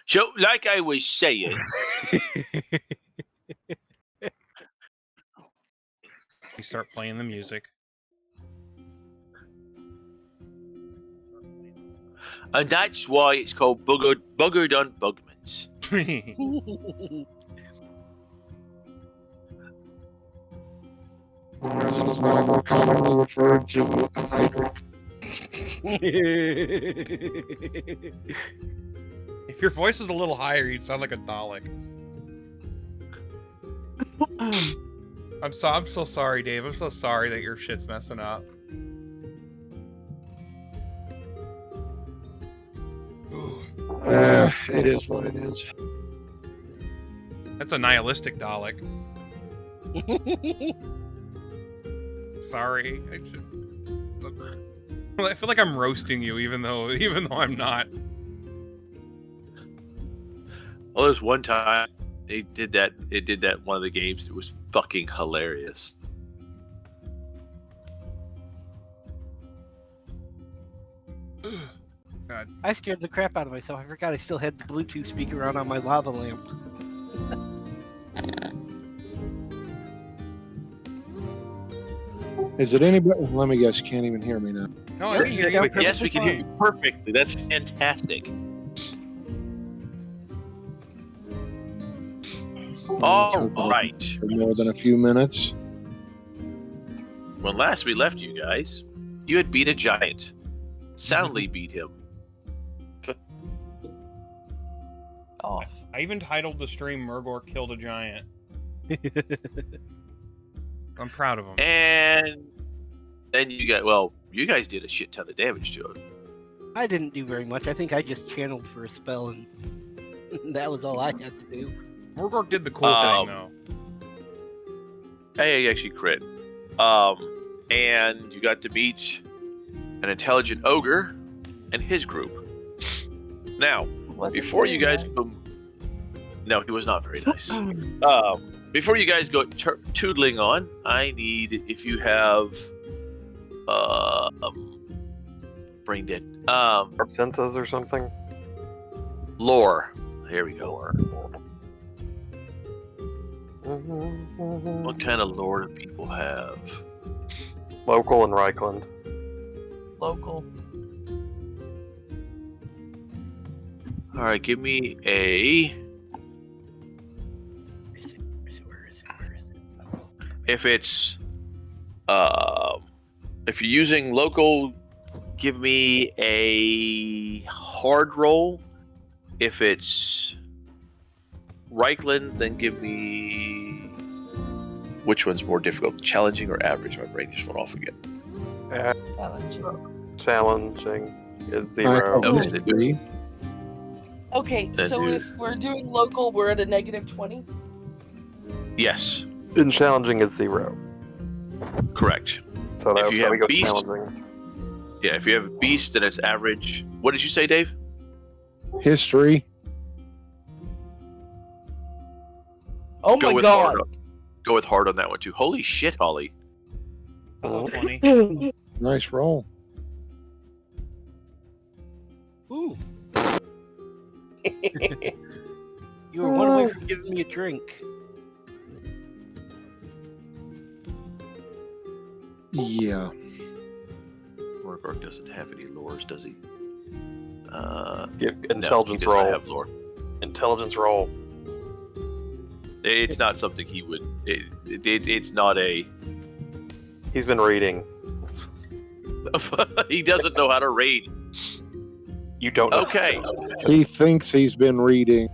So, like I was saying, You start playing the music. and that's why it's called Buggered on Bugmans. Is now more commonly referred to a hydra. If your voice was a little higher, you'd sound like a Dalek. I'm so sorry, Dave. I'm so sorry that your shit's messing up. It is what it is. That's a nihilistic Dalek. Sorry. I feel like I'm roasting you, even though I'm not. Well, there's one time it did that one of the games. It was fucking hilarious. God. I scared the crap out of myself. I forgot I still had the Bluetooth speaker on my lava lamp. Is it anybody? Let me guess. You can't even hear me now. No, I can hear you. Yes, we can hear you perfectly. That's fantastic. All right. For more than a few minutes. When last we left you guys, you had beat a giant. Soundly beat him. Off. I even titled the stream "Murgor Killed a Giant." I'm proud of him. And then you guys did a shit ton of damage to him. I didn't do very much. I think I just channeled for a spell, and that was all I had to do. Murgor did the cool thing, though. Hey, actually crit. And you got to meet an intelligent ogre and his group. Now, before you guys go... No, he was not very nice. Before you guys go tootling on, I need, if you have... brain dead. Senses or something? Lore. Here we go. What kind of lore do people have? Local and Reichland. Local. Alright, give me a... Where is it? If it's... if you're using local, give me a hard roll. If it's Reichland, then give me... Which one's more difficult? Challenging or average? My brain just went off again. Challenging is 0. Okay, so if we're doing local, we're at a -20? Yes. And challenging is 0. Correct. So If you have we go beast- challenging. Yeah, if you have a beast, then it's average. What did you say, Dave? History. Oh my god! Go with hard on that one, too. Holy shit, Holly. Hello, 20. Nice roll. Ooh. You were one away from giving me a drink. Yeah. Murgor doesn't have any lores, does he? Intelligence no, he does roll. not have lore. Intelligence roll. It's not something he would... It's not a... He's been reading. He doesn't know how to read. You don't know. Okay. He thinks he's been reading.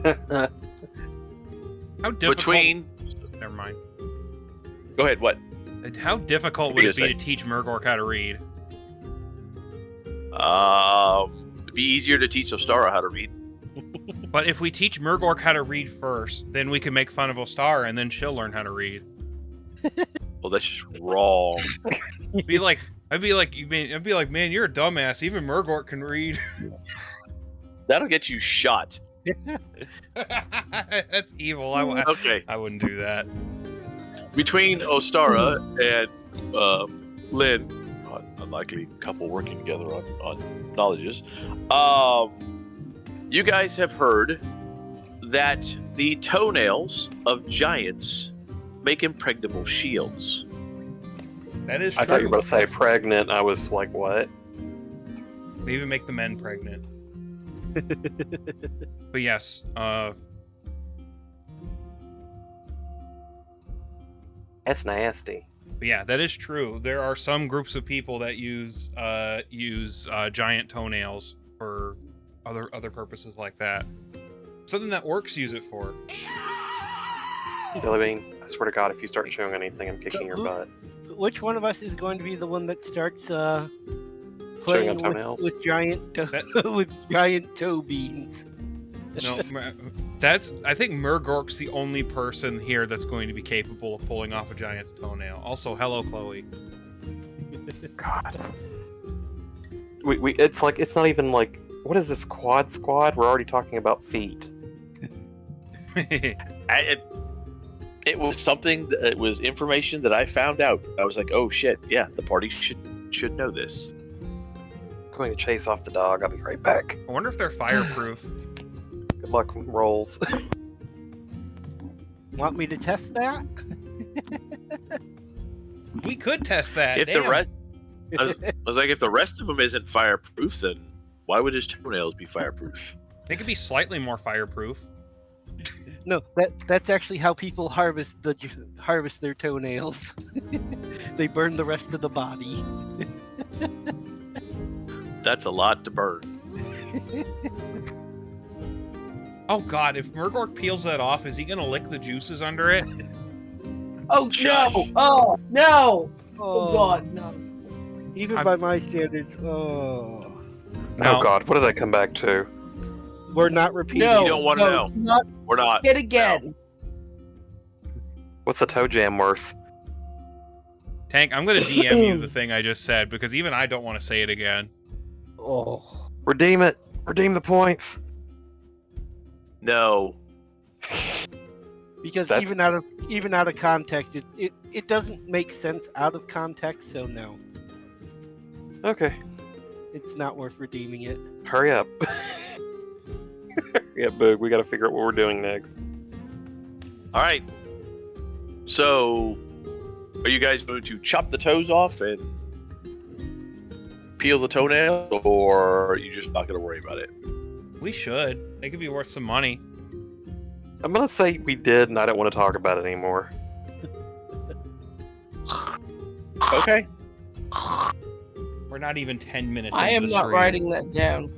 How difficult... Between... Never mind. Go ahead, what? How difficult would it be to teach Murgor how to read? It'd be easier to teach Ostara how to read. But if we teach Murgor how to read first, then we can make fun of Ostara, and then she'll learn how to read. Well, that's just wrong. I'd be like, man, you're a dumbass. Even Murgor can read. That'll get you shot. That's evil. Okay. I wouldn't do that. Between Ostara and Lynn, unlikely couple working together on knowledges, You guys have heard that the toenails of giants make impregnable shields. That is true. I thought you were about to say pregnant. I was like, what? They even make the men pregnant. But yes, That's nasty. but yeah, that is true. There are some groups of people that use giant toenails for other purposes like that. Something that orcs use it for. Jellybean, I swear to God, if you start chewing anything, I'm kicking your butt. Which one of us is going to be the one that starts Chewing playing on toenails? with giant with giant toe beans? No, I think Murgork's the only person here that's going to be capable of pulling off a giant's toenail. Also, hello, Chloe. God. It's like, it's not even like, what is this quad squad? We're already talking about feet. It was something. It was information that I found out. I was like, "Oh shit! Yeah, the party should know this." I'm going to chase off the dog. I'll be right back. I wonder if they're fireproof. Good luck with rolls. Want me to test that? We could test that. If Damn. the rest, I was like, if the rest of them isn't fireproof, then why would his toenails be fireproof? They could be slightly more fireproof. No, that's actually how people harvest their toenails. They burn the rest of the body. That's a lot to burn. Oh god, if Murgork peels that off, is he gonna lick the juices under it? Oh Shush. no! Oh no! Oh god, no! Even by my standards, oh, No. Oh God, what did I come back to? we're not repeating. No, You don't wanna no, know. it's not We're not. hit again. What's the toe jam worth? Tank, I'm gonna DM you the thing I just said, because even I don't want to say it again. Oh, Redeem it. Redeem the points. No. because That's- even out of context, it doesn't make sense out of context. So no, Okay. it's not worth redeeming it. Hurry up. Yeah, Boog, we gotta figure out what we're doing next. All right. So, are you guys going to chop the toes off and peel the toenail, or are you just not going to worry about it? We should. They could be worth some money. I'm gonna say we did, and I don't want to talk about it anymore. Okay. We're not even 10 minutes I into am the not stream. writing that down.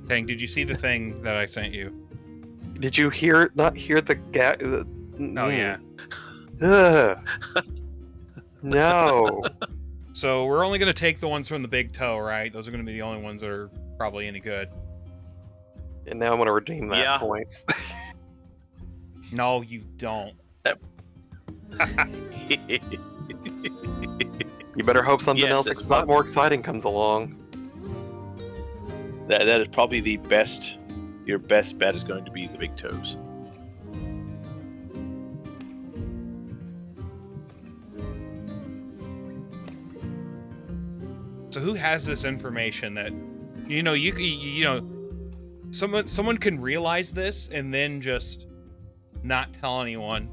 Tank, did you see the thing that I sent you? Did you not hear the Oh, yeah. Ugh. No. So we're only going to take the ones from the big toe, right? Those are going to be the only ones that are probably any good. And now I'm gonna redeem that Yeah. points. No, you don't. You better hope something Yes, else that's that's not more exciting comes along. that is probably the best. Your best bet is going to be the big toes. So who has this information that, someone can realize this and then just not tell anyone?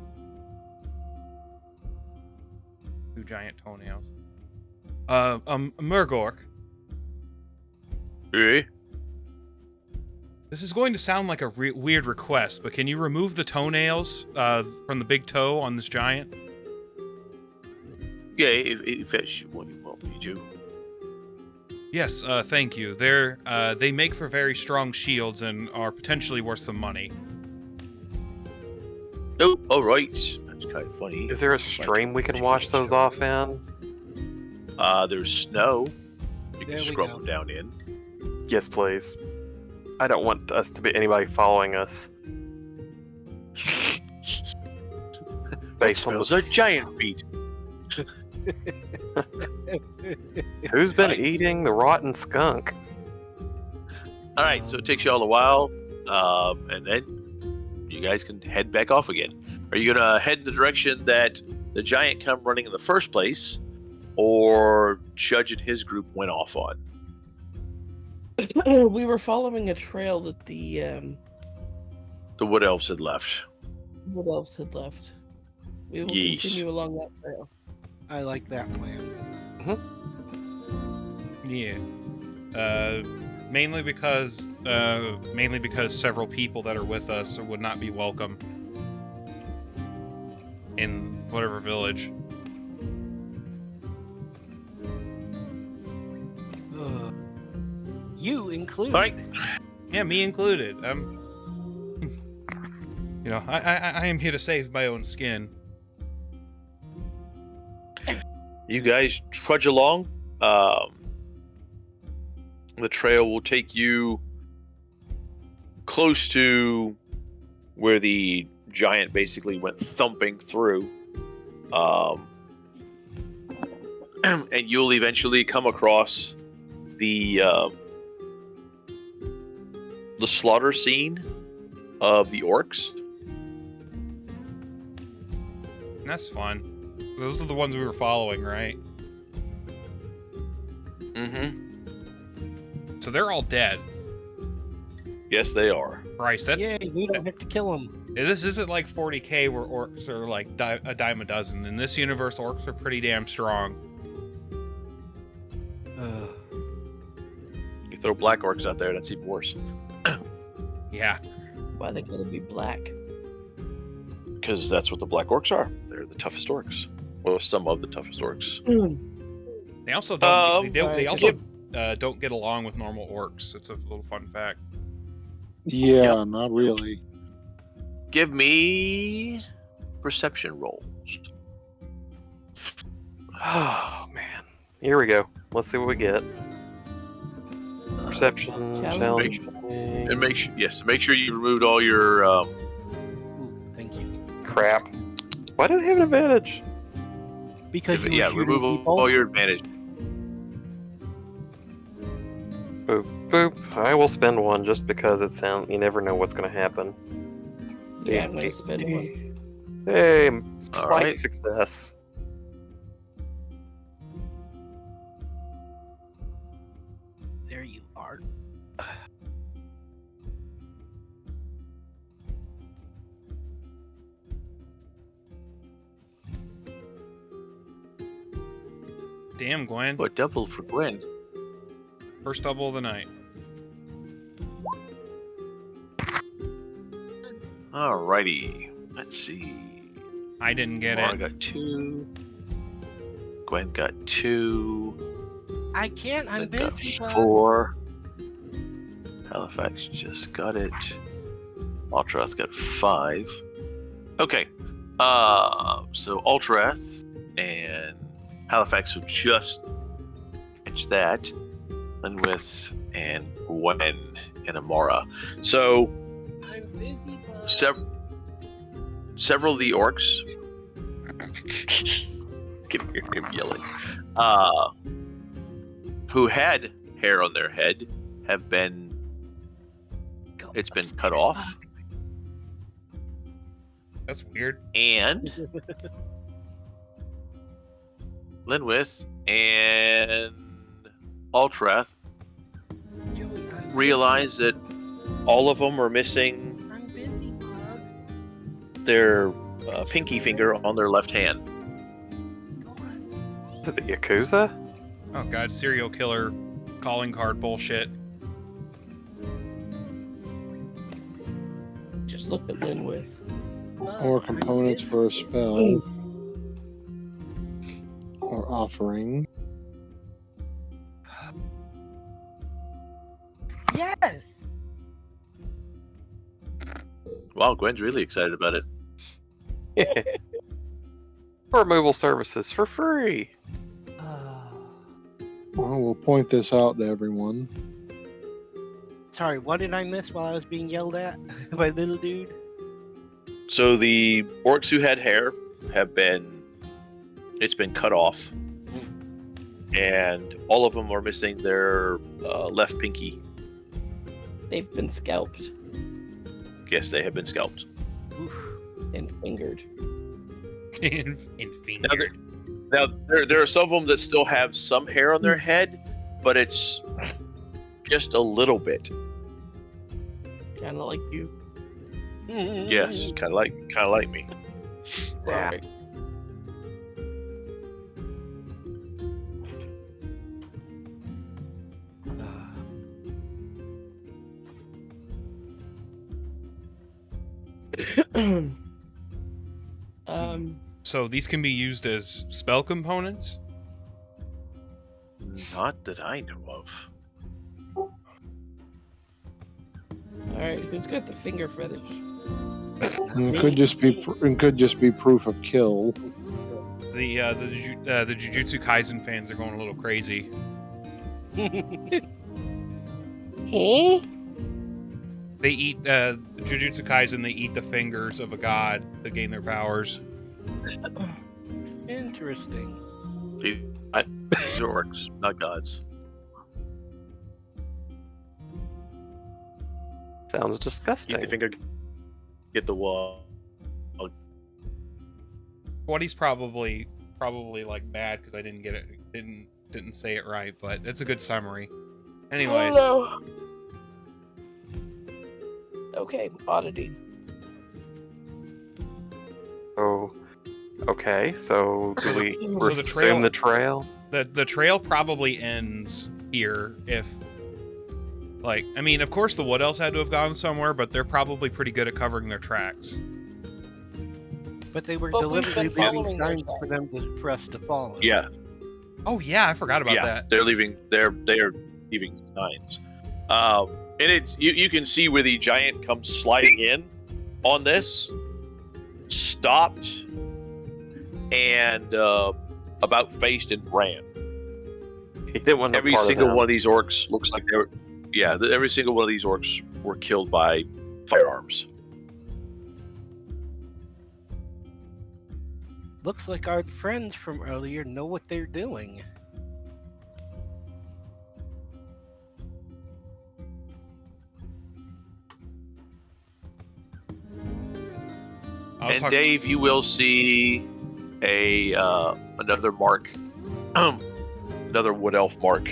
Two giant toenails. Murgork, Eh? this is going to sound like a weird request, but can you remove the toenails from the big toe on this giant? Yeah, if that's what you want me to do. Yes, thank you. They make for very strong shields and are potentially worth some money. Oh, all right. That's kind of funny. Is there a stream we can wash those off in? There's snow. You There can we scrub go. them down in. Yes, please. I don't want us to be anybody following us. What Based on smells the like giant feet? Who's been eating the rotten skunk? All right, so it takes you all a while, and then you guys can head back off again. Are you gonna head in the direction that the giant come running in the first place, or Judge and his group went off on? We were following a trail that the Wood elves had left. wood elves had left. We will Yeesh. continue along that trail. I like that plan. Yeah. Mainly because several people that are with us would not be welcome in whatever village. You include. All right. Yeah, me included. I am here to save my own skin. You guys trudge along. The trail will take you close to where the giant basically went thumping through. And you'll eventually come across the slaughter scene of the orcs. And that's fun. Those are the ones we were following, right? Mm-hmm. So they're all dead. Yes, they are. Christ, that's Yay, we don't have to kill them. this isn't like 40K where orcs are like a dime a dozen. In this universe, orcs are pretty damn strong. You throw black orcs out there, that's even worse. Yeah. Why they gotta be black? Because that's what the black orcs are. They're the toughest orcs. Well, some of the toughest orcs. They also don't. They sorry. also don't get along with normal orcs. It's a little fun fact. Yeah, not really. Give me perception rolls. Oh man. Here we go. Let's see what we get. Perception Challenge. challenge. And make sure you removed all your Ooh, thank you. Crap. Why did I have an advantage? Because you were shooting remove people. all your advantage. Boop boop. I will spend one just because it sounds. You never know what's going to happen. Yeah, I'm gonna spend one. Hey, slight Alright. success. There you are. Damn, Gwen. What double for Gwen? First double of the night. Alrighty. Let's see. I didn't get Laura it. got 2. Gwen got 2. I can't. I'm Gwen got busy. bud. 4. Halifax just got it. Ultrath got 5. Okay. So Ultrath and Halifax will just catch that. Linwith and Gwen and Amara. So I'm busy. bud. several of the orcs can hear him yelling. Who had hair on their head have been it's been cut off, That's weird. and Linwith and Ultrath Joey, I'm realize that all of them are missing busy. I'm busy. bud. their pinky finger on their left hand. Go on. Is it the Yakuza? Oh god, serial killer calling card bullshit. Just look at Linwith. Bud, Or I'm components busy. for a spell. Or offering. Yes. Wow, Gwen's really excited about it. Removal services for free. Well, we'll point this out to everyone. Sorry, what did I miss while I was being yelled at by little dude? So the orcs who had hair have been cut off, and all of them are missing their left pinky. They've been scalped Yes, they have been scalped. and fingered. in Now, there are some of them that still have some hair on their head, but it's just a little bit. Kind of like you. Yes, kind of like me. Sorry. So these can be used as spell components? Not that I know of. Alright, who's got the finger fetish? And it could just be proof of kill. The Jujutsu Kaisen fans are going a little crazy. Huh? They eat Jujutsu Kaisen. They eat the fingers of a god to gain their powers. Interesting. These are orcs, not gods. Sounds disgusting. Eat the finger, get the wall. Whatty's probably like mad because I didn't get it, didn't say it right, but it's a good summary. Anyways, Oh, no. Okay, oddity. Oh, okay. So do we So the resume the trail? the trail probably ends here if, like, I mean, of course the Wood Elves had to have gone somewhere, but they're probably pretty good at covering their tracks. But they were But we've deliberately been leaving following their signs for them for us to follow. Yeah, Oh yeah, I forgot about yeah. that. They're leaving. They're leaving signs. And it's you can see where the giant comes sliding in on this, stopped, and about faced and ran. He didn't want no Every part of single him. one of these orcs looks like they were. Yeah, every single one of these orcs were killed by firearms. Looks like our friends from earlier know what they're doing. I was And talking- Dave, you will see a another mark, another wood elf mark,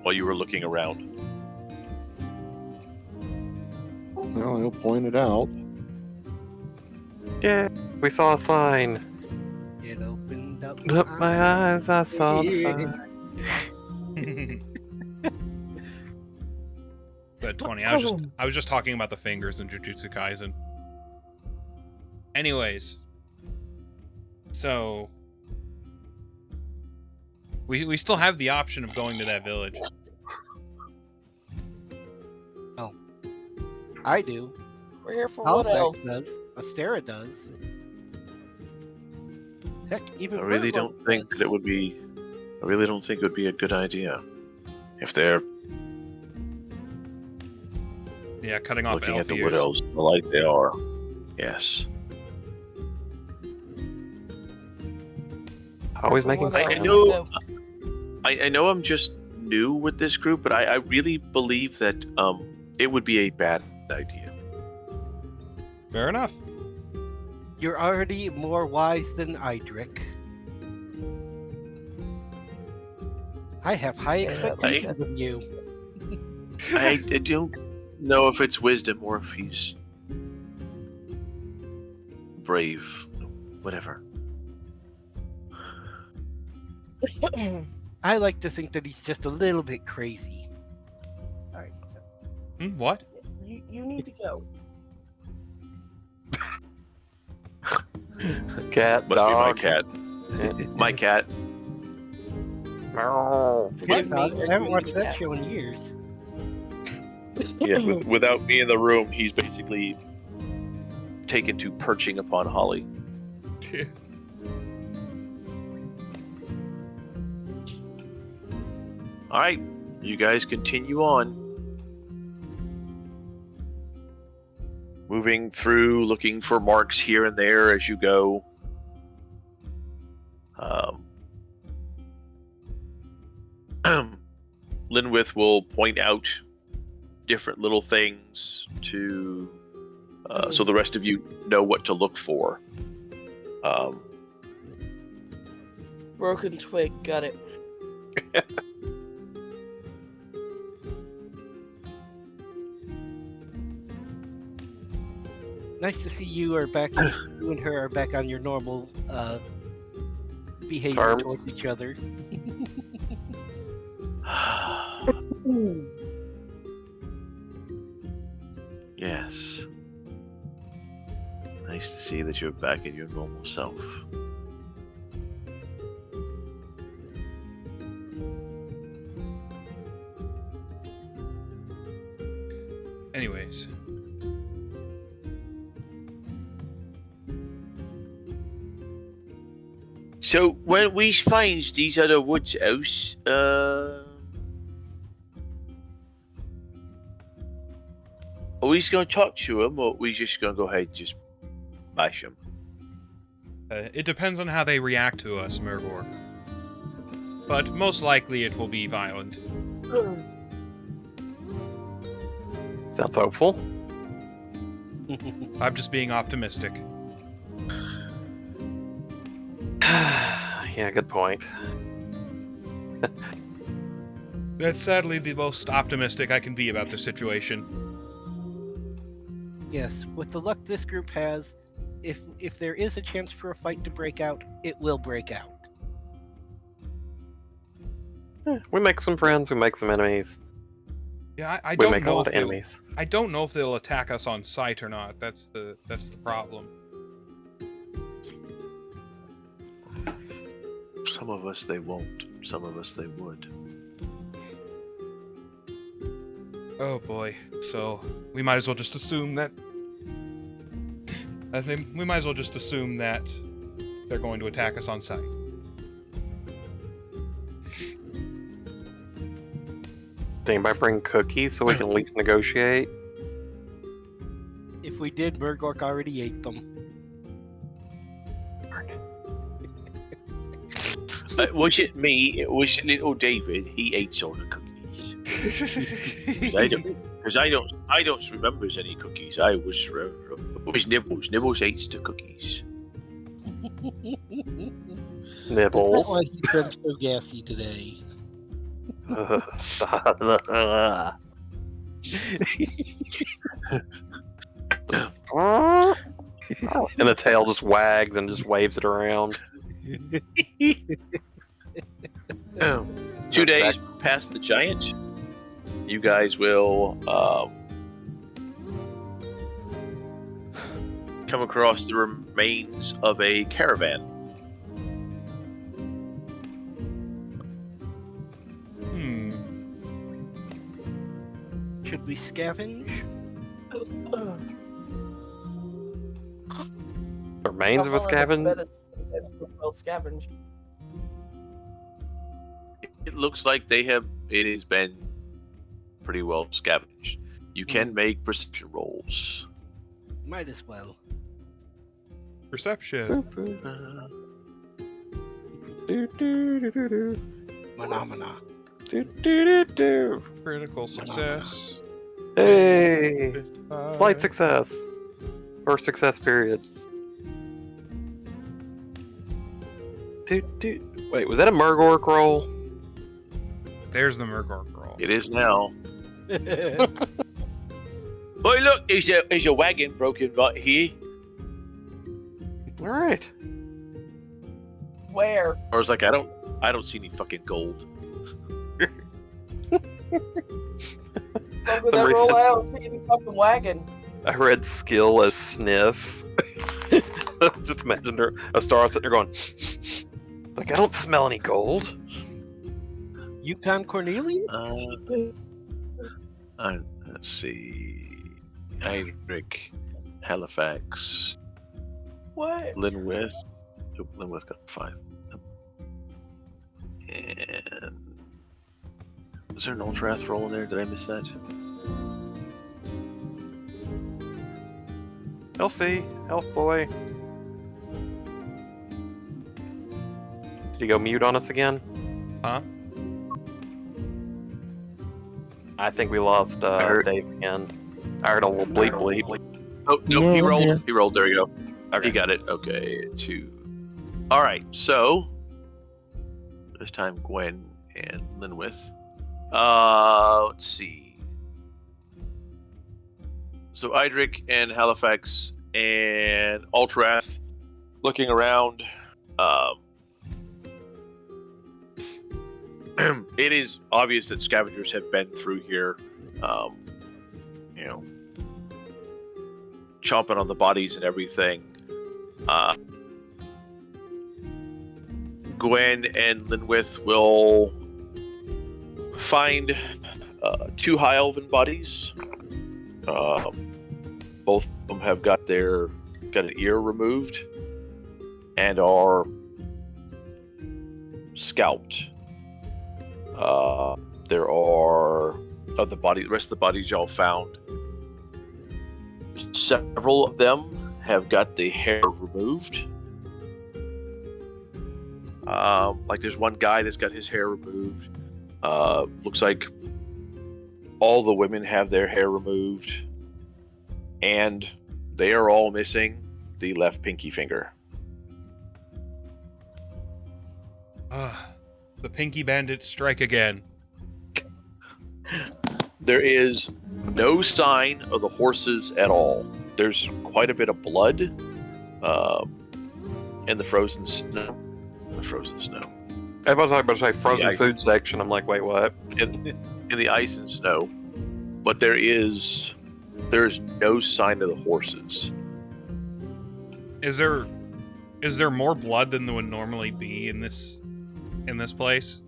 while you were looking around. Well, he'll point it out. Yeah, we saw a sign. It opened up Up my eyes, I saw the sign. But 20. I was just talking about the fingers in Jujutsu Kaisen. Anyways, so we still have the option of going to that village. I do. We're here for what else? Halifax does. Astera does. Heck, even I really Burbank don't think does. that it would be. I really don't think it would be a good idea if they're Yeah, cutting off looking elf at the ears. wood elves like they are. Yes, Always making What I else? know- I know I'm just new with this group, but I really believe that it would be a bad idea. Fair enough. You're already more wise than Idric. I have high Say that expectations of you. I don't know if it's wisdom or if he's brave, whatever. I like to think that he's just a little bit crazy. Alright, so What? you need to go. cat, Must dog. be my cat. My cat. Meow. Forgive me, I or do haven't you watched need that that? show in years. Yeah, without me in the room, he's basically taken to perching upon Holly. All right, you guys continue on. Moving through, looking for marks here and there as you go. Linwith will point out different little things to, so the rest of you know what to look for. Broken twig, got it. Nice to see you are back. You and her are back on your normal behavior Terms. towards each other. Yes. Nice to see that you're back in your normal self. Anyways, So when we find these other woods house, are we just gonna talk to them, or are we just gonna go ahead and just bash them? it depends on how they react to us, Murgor. But most likely it will be violent. Sounds hopeful. I'm just being optimistic. Yeah, good point. That's sadly the most optimistic I can be about this situation. Yes, with the luck this group has, if there is a chance for a fight to break out, it will break out. We make some friends, we make some enemies. Yeah, I We don't make a know lot if of they'll, enemies. I don't know if they'll attack us on sight or not. That's the problem. Some of us they won't. Some of us they would. Oh boy. So we might as well just assume that. I think we might as well just assume that they're going to attack us on sight. Did anybody bring cookies so we can at least negotiate? If we did, Murgork already ate them. Was it me? It was little David. He ate all the cookies. Because I don't remember any cookies. It was Nibbles. Nibbles ate the cookies. That's Nibbles. why he's been so gassy today. And the tail just wags and just waves it around. 2 days past the giant, you guys will come across the remains of a caravan. Should we scavenge? Remains of a scavenge? Well scavenged. It looks like it has been pretty well scavenged. You can make perception rolls. Might as well. Perception. Phenomena. Critical success. Hey! 55. Slight success. Or success period. Wait, was that a Murgork roll? There's the Murgork roll. It is now. Boy, look, is your wagon broken right here? Alright. Where? Or it's like I don't see any fucking gold. Fuck with Some that roll, reason- I don't see any fucking wagon. I read skill as sniff. Just imagine a star sitting there going, like, I don't smell any gold. Yukon Cornelius? Let's see. Heinrich, Halifax, What? Linwith. Linwith got 5. And was there an Ultrath roll in there? Did I miss that? Elfie, elf boy. Did he go mute on us again? Huh? I think we lost heard- Dave again. I heard a little bleep bleep. Oh no, No, he I'm rolled. here. He rolled. There we go. Okay. He got it. Okay, 2. All right. So this time, Gwen and Linwith. Let's see. So Idric and Halifax and Ultrath looking around. It is obvious that scavengers have been through here, chomping on the bodies and everything. Gwen and Linwith will find 2 high elven bodies. Both of them have got an ear removed and are scalped. There are the rest of the bodies y'all found. Several of them have got the hair removed. Like there's one guy that's got his hair removed. Looks like all the women have their hair removed, and they are all missing the left pinky finger. The Pinky Bandits strike again. There is no sign of the horses at all. There's quite a bit of blood in the frozen snow. I was about to say frozen food section. I'm like, wait, what? In the ice and snow, but there is no sign of the horses. Is there more blood than there would normally be in this place?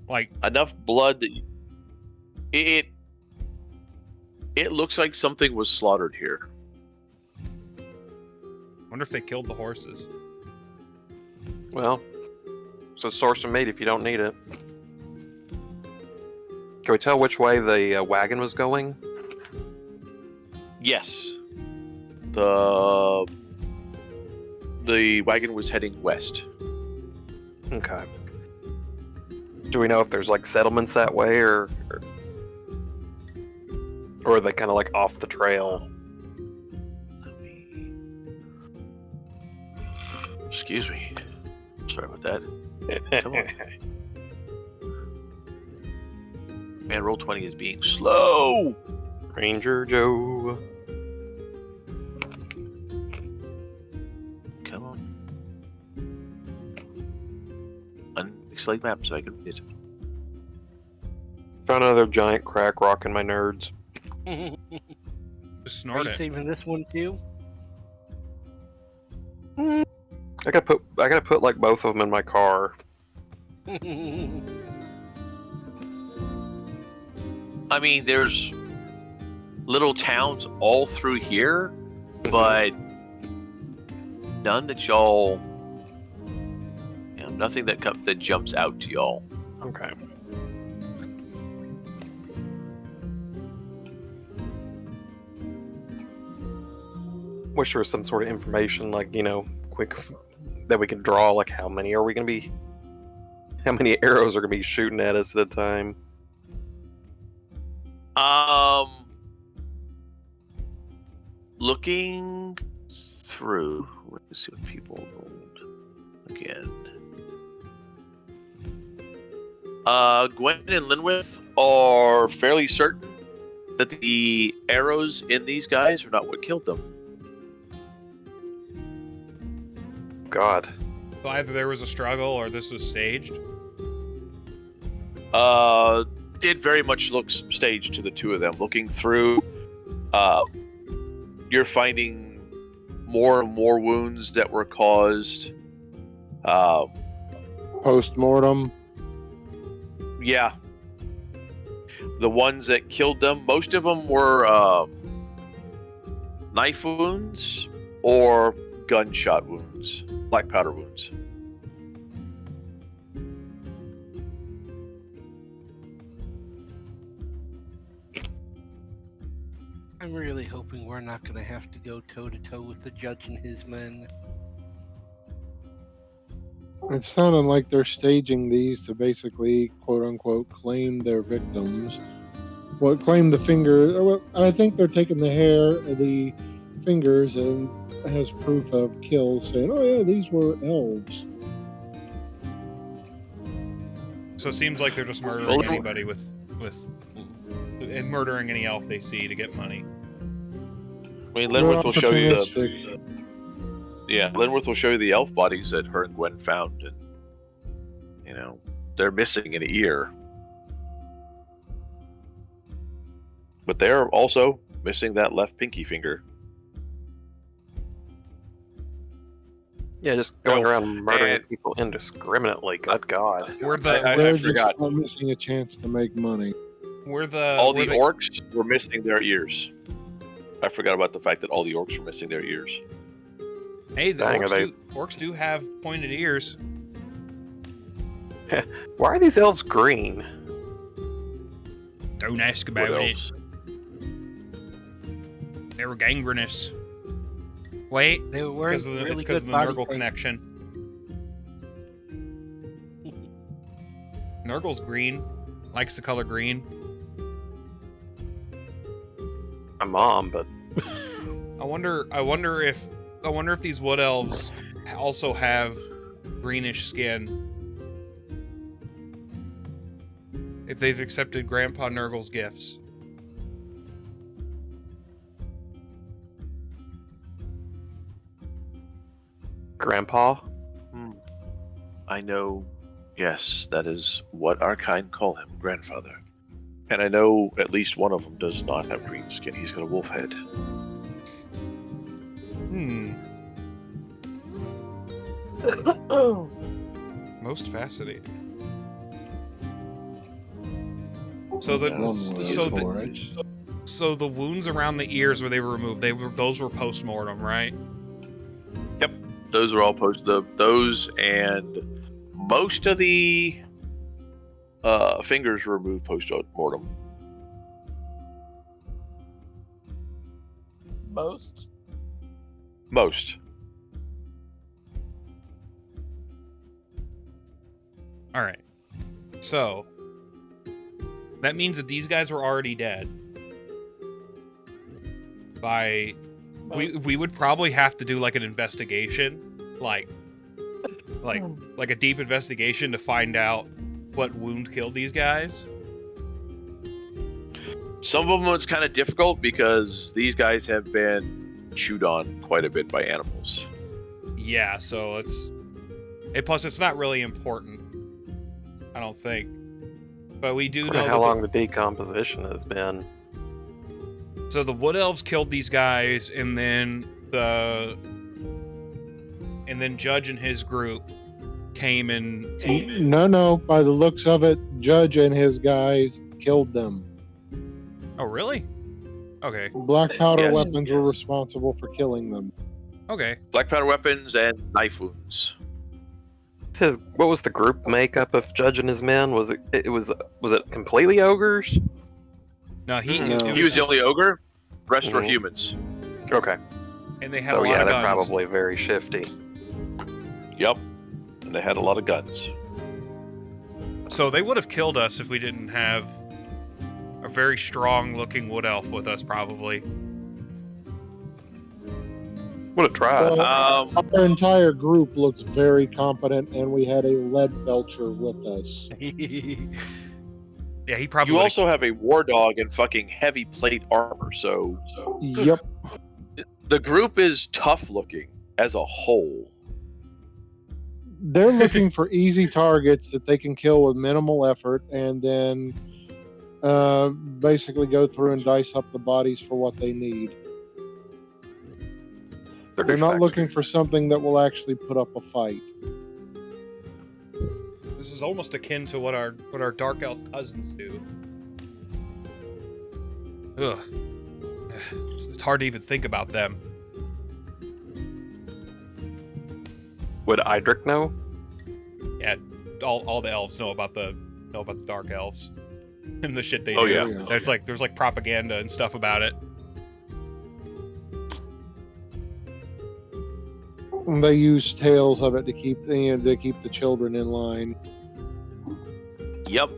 Like enough blood that it looks like something was slaughtered here. wonder if they killed the horses. Well, so source some meat if you don't need it. Can we tell which way the wagon was going? Yes. The wagon was heading west. Okay. Do we know if there's like settlements that way, or are they kind of like off the trail? Excuse me. Sorry about that. Come on. Man, Roll20 is being slow. Ranger Joe. Come on. Unpixelate map so I can read it. Found another giant crack rocking my nerds. Just Are snort you it. saving this one too? I gotta put like both of them in my car. I mean, there's little towns all through here, but none that y'all, nothing that jumps out to y'all. Okay. Wish there was some sort of information, like, quick, that we can draw, like how many arrows are gonna be shooting at us at a time. Looking through, let's see what people rolled again. Gwen and Linwith are fairly certain that the arrows in these guys are not what killed them. God. So either there was a struggle or this was staged. It very much looks staged to the two of them. Looking through, you're finding more and more wounds that were caused. Post-mortem. Yeah. The ones that killed them, most of them were knife wounds or gunshot wounds, black powder wounds. I'm really hoping we're not going to have to go toe-to-toe with the judge and his men. It's sounding like they're staging these to basically, quote-unquote, claim their victims. Well, claim the finger. Well, I think they're taking the hair, the fingers, and has proof of kills, saying, oh yeah, these were elves. So it seems like they're just murdering anybody with and murdering any elf they see to get money. I mean, Linworth will show you the. Opportunistic. Yeah, Linworth will show you the elf bodies that her and Gwen found, and you know they're missing an ear, but they're also missing that left pinky finger. Yeah, just going Oh, around murdering and- people indiscriminately. Good God. Where the I They're just forgot. not missing a chance to make money. where the All where the orcs were missing their ears. I forgot about the fact that all the orcs were missing their ears. Hey, the Dang, orcs do have pointed ears. Why are these elves green? Don't ask What about it. else? They were gangrenous. Wait, They were wearing because of the, really it's because good of the body Nurgle paint. connection. Nurgle's green. Likes the color green. My mom, but I wonder if these wood elves also have greenish skin. If they've accepted Grandpa Nurgle's gifts. Grandpa? I know, yes, that is what our kind call him, grandfather. And I know at least one of them does not have green skin. He's got a wolf head. Most fascinating. So the Yeah, One so word so for the it. so the wounds around the ears where they were removed, those were post-mortem, right? Those are all those and most of the fingers were removed post-mortem. Most. Most. All right. So that means that these guys were already dead. We would probably have to do like an investigation, like a deep investigation to find out what wound killed these guys. Some of them it's kind of difficult because these guys have been chewed on quite a bit by animals. Yeah, so plus it's not really important, I don't think. But we do I know wonder how long the decomposition has been. So the wood elves killed these guys, and then Judge and his group came and No. By the looks of it, Judge and his guys killed them. oh really? Okay. Black powder Yes. weapons were responsible for killing them. Okay. Black powder weapons and knife wounds. What was the group makeup of Judge and his men? Was it completely ogres? No, he No. it He was the only ogre. The rest were Mhm. humans. Okay. and they had So a lot yeah, of they're guns. probably very shifty. Yep. And they had a lot of guns. So they would have killed us if we didn't have a very strong-looking wood elf with us, probably. Would have tried. Well, our entire group looks very competent, and we had a lead belcher with us. Yeah, he probably. You would've- also have a war dog and fucking heavy plate armor, so Yep. the group is tough looking as a whole. They're looking for easy targets that they can kill with minimal effort, and then basically go through and dice up the bodies for what they need. They're not douchebags. looking for something that will actually put up a fight. This is almost akin to what our dark elf cousins do. Ugh. It's hard to even think about them. Would Idric know? Yeah, all the elves know about the dark elves and the shit they Oh, do. yeah. There's like propaganda and stuff about it. And they use tales of it to keep the children in line. Yep.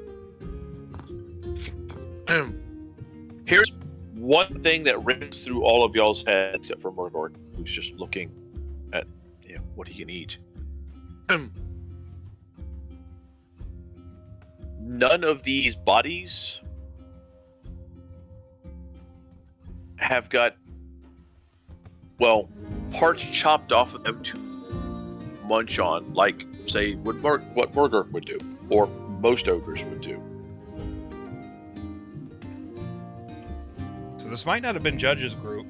Here's one thing that rings through all of y'all's heads, except for Murgord, who's just looking at what he can eat. none of these bodies have got, well, parts chopped off of them to munch on, like, say, what Murger would do, or most ogres would do. So this might not have been Judge's group.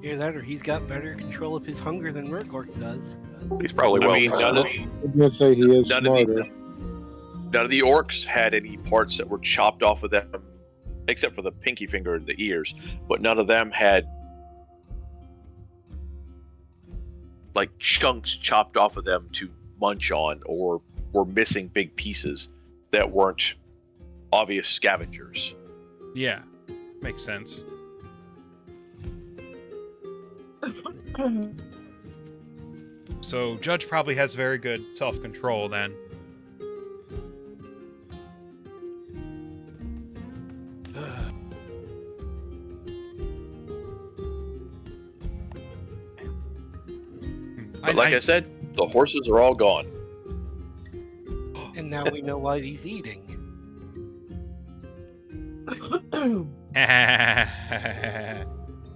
Either that, or he's got better control of his hunger than Murgork does. He's probably I well mean, fed. I'm gonna say he is None smarter. None of the orcs had any parts that were chopped off of them, except for the pinky finger and the ears, but none of them had like chunks chopped off of them to munch on, or were missing big pieces that weren't obvious scavengers. Yeah, makes sense. So Judge probably has very good self-control then. But like I said, the horses are all gone. And now we know why he's eating.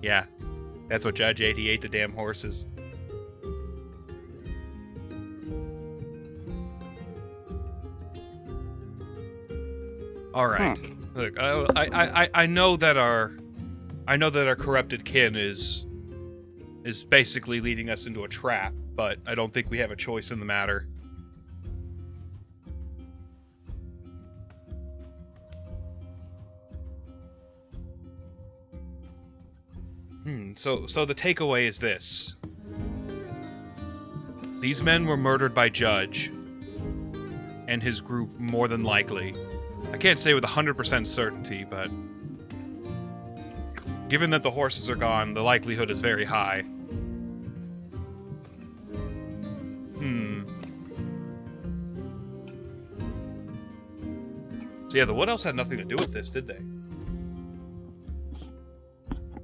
Yeah, that's what Judge ate. He ate the damn horses. All right. Look, I know that our corrupted kin is basically leading us into a trap, but I don't think we have a choice in the matter. So the takeaway is this. These men were murdered by Judge and his group, more than likely. I can't say with 100% certainty, but given that the horses are gone, the likelihood is very high. So yeah, the Wood Elves had nothing to do with this, did they?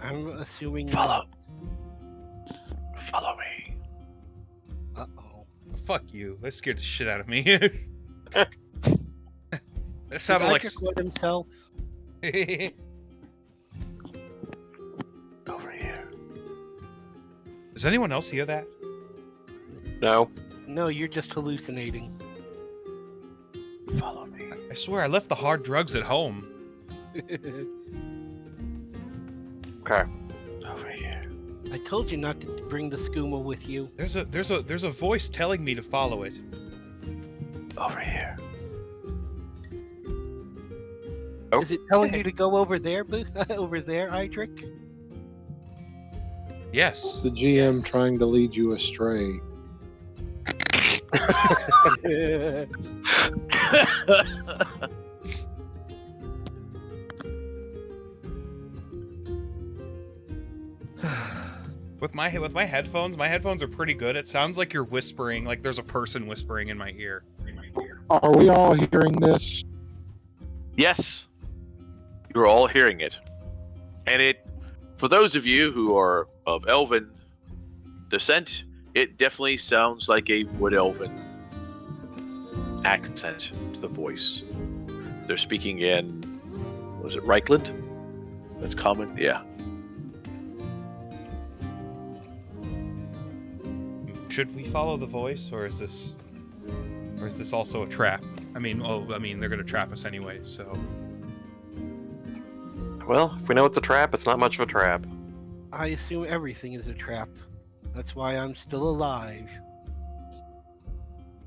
I'm assuming. Follow me. Uh-oh. Fuck you. That scared the shit out of me. That sounded like... himself. Over here. Does anyone else hear that? No. No, you're just hallucinating. Follow me. I swear I left the hard drugs at home. Okay. Over here. I told you not to bring the skooma with you. There's a voice telling me to follow it. Over here. Oh. Is it telling you to go over there, over there, Idric? Yes. The GM trying to lead you astray. With my headphones are pretty good. It sounds like you're whispering, like there's a person whispering in my ear. Are we all hearing this? Yes. You're all hearing it. And it, for those of you who are of elven descent, it definitely sounds like a wood elven accent to the voice. They're speaking in, was it Reichland? That's common? Yeah. Should we follow the voice, or is this also a trap? I mean, they're gonna trap us anyway, so. Well, if we know it's a trap, it's not much of a trap. I assume everything is a trap. That's why I'm still alive.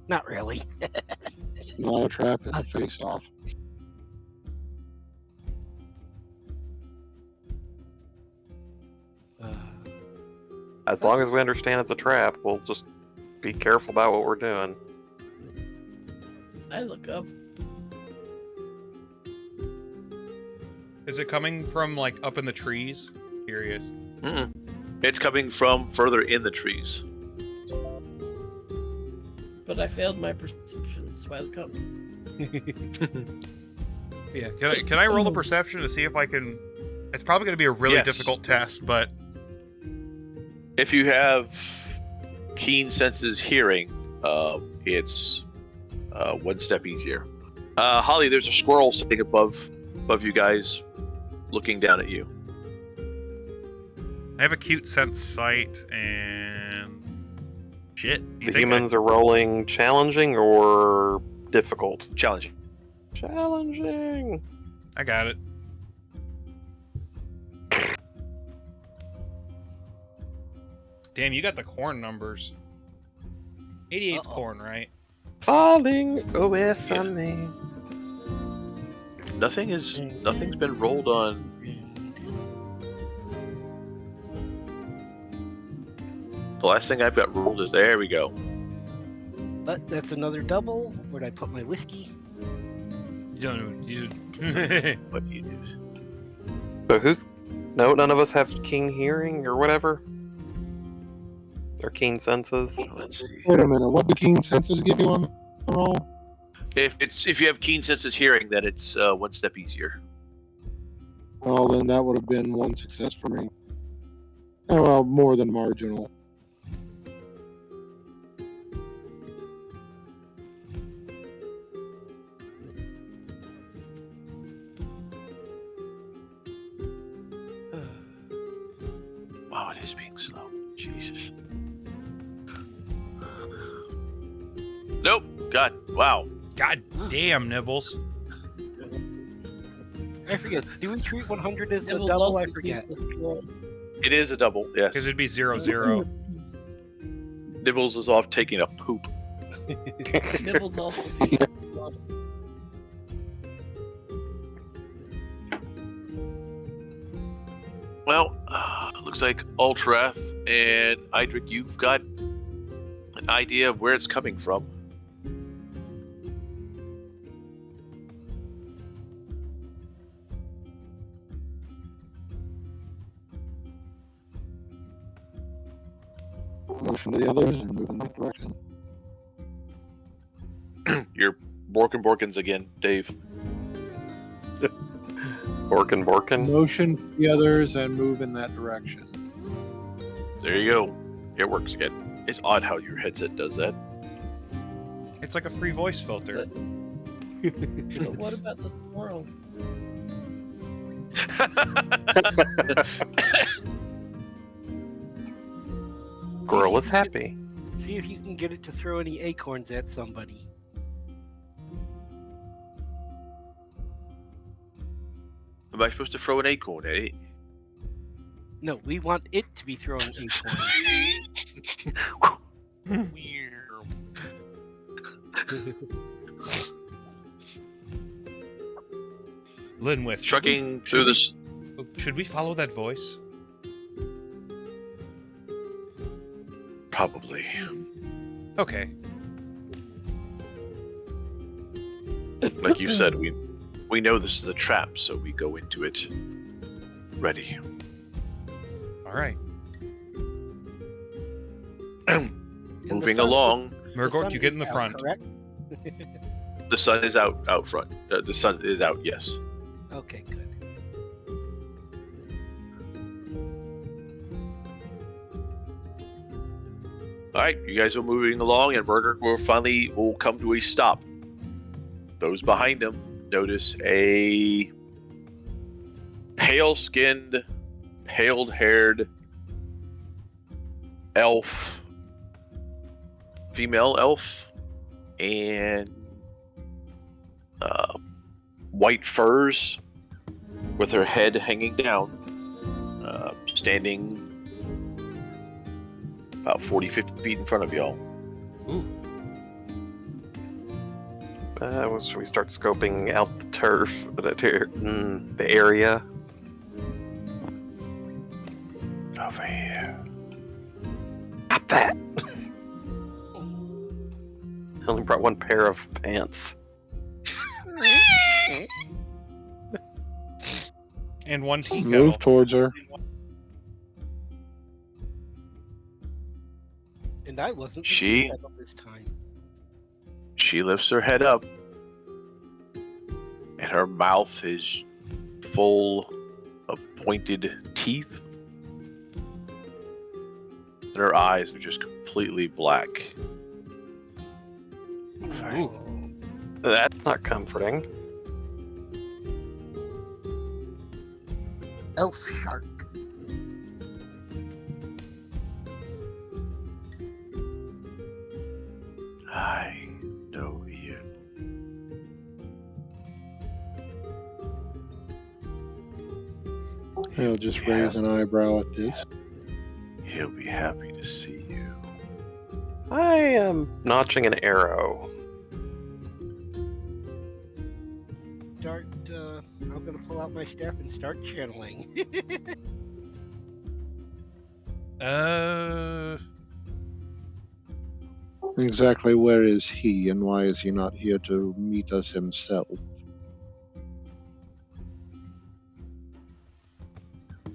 Not really. It's not a trap, it's a face-off. As long as we understand it's a trap, we'll just be careful about what we're doing. I look up. Is it coming from like up in the trees? Curious. Mm-mm. It's coming from further in the trees. But I failed my perception, so I look up. Yeah. Can I roll a perception to see if I can? It's probably going to be a really Yes. difficult test, but If you have keen senses hearing, it's one step easier. Holly, there's a squirrel sitting above you guys, looking down at you. I have a cute sense sight and shit. The humans are rolling challenging or difficult? Challenging. Challenging. I got it. Damn, you got the corn numbers. 88's corn, right? Falling away from me. Nothing's been rolled on. The last thing I've got rolled is there we go. But that's another double. Where'd I put my whiskey? You don't. What do you do? So none of us have keen hearing or whatever? Or keen senses? Let's see. Wait a minute. What do keen senses give you on the roll? If you have keen senses hearing, then it's one step easier. Well, then that would have been one success for me. Oh, well, more than marginal. Wow, it is being slow. Jesus. Nope. God. Wow. God damn, Nibbles. I forget. Do we treat 100 as a Nibbles double? also I forget. useless roll. It is a double. Yes. Because it'd be 0-0. Nibbles is off taking a poop. Nibbles also sees blood. Well, looks like Ultrath and Idric, you've got an idea of where it's coming from. Motion to the others and move in that direction. You're Borkins again, Dave. Borkin. Motion to the others and move in that direction. There you go. It works again. It's odd how your headset does that. It's like a free voice filter. But what about the squirrel? Squirrel is happy. See if you can get it to throw any acorns at somebody. Am I supposed to throw an acorn at it? No, we want it to be throwing acorns. Linwith. Trucking through this. Should we follow that voice? Probably. Okay. Like you said, we know this is a trap, so we go into it ready. All right. Moving along. Murgort, you get in the front. Correct? The sun is out front. The sun is out, yes. Okay, good. All right, you guys are moving along, and Murgort will come to a stop. Those behind him notice a pale-skinned, pale-haired elf, female elf, and white furs with her head hanging down, standing about 40-50 feet in front of y'all. Ooh. Should we start scoping out the turf, the area? Over here. Not that. I only brought one pair of pants. And one tea kettle. Move towards her. And I wasn't the She- tea kettle this time. She lifts her head up, and her mouth is full of pointed teeth, and her eyes are just completely black. Ooh. That's not comforting. Elf shark. I know you. He'll just raise an eyebrow at this. He'll be happy to see you. I am notching an arrow. I'm gonna pull out my staff and start channeling. Exactly where is he, and why is he not here to meet us himself?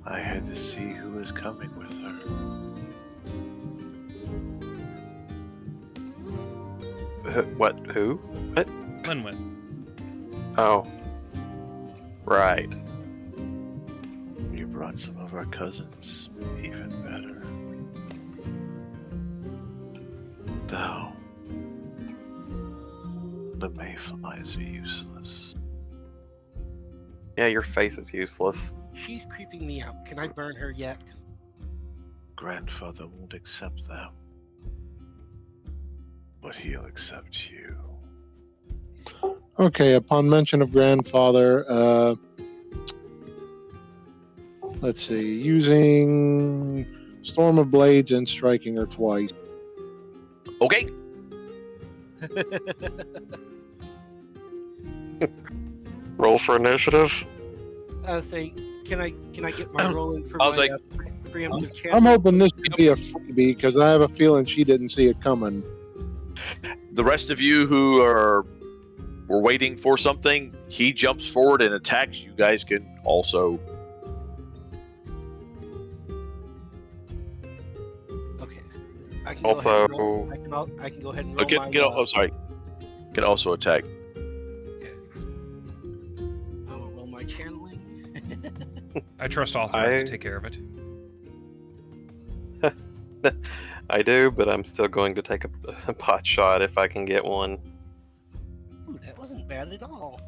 I had to see who was coming with her. What? Who? What? Linwood. Oh. Right. You brought some of our cousins. Even better. Though, the mayflies are useless. Yeah, your face is useless. She's creeping me out. Can I burn her yet? Grandfather won't accept them. But he'll accept you. Okay, upon mention of grandfather, let's see, using Storm of Blades and striking her twice. Okay. Roll for initiative. I was saying, can I get my roll in for I my was like- preemptive channel? I'm hoping this could be a freebie because I have a feeling she didn't see it coming. The rest of you who were waiting for something, he jumps forward and attacks. You guys can also. Okay. I can Also- go ahead and roll. I can go ahead and roll my. Sorry. Can also attack. Okay. I'll roll my channeling. I trust Authorized to take care of it. I do, but I'm still going to take a pot shot if I can get one. Ooh, that wasn't bad at all.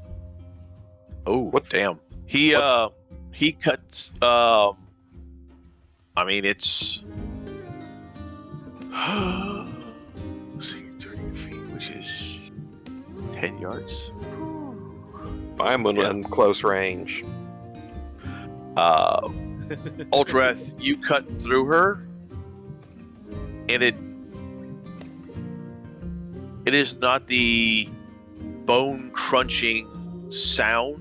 Oh, What's- damn. He cuts. I mean, it's. See, 30 feet, which is 10 yards. I'm in close range. Ultrath, you cut through her, and it is not the bone crunching sound.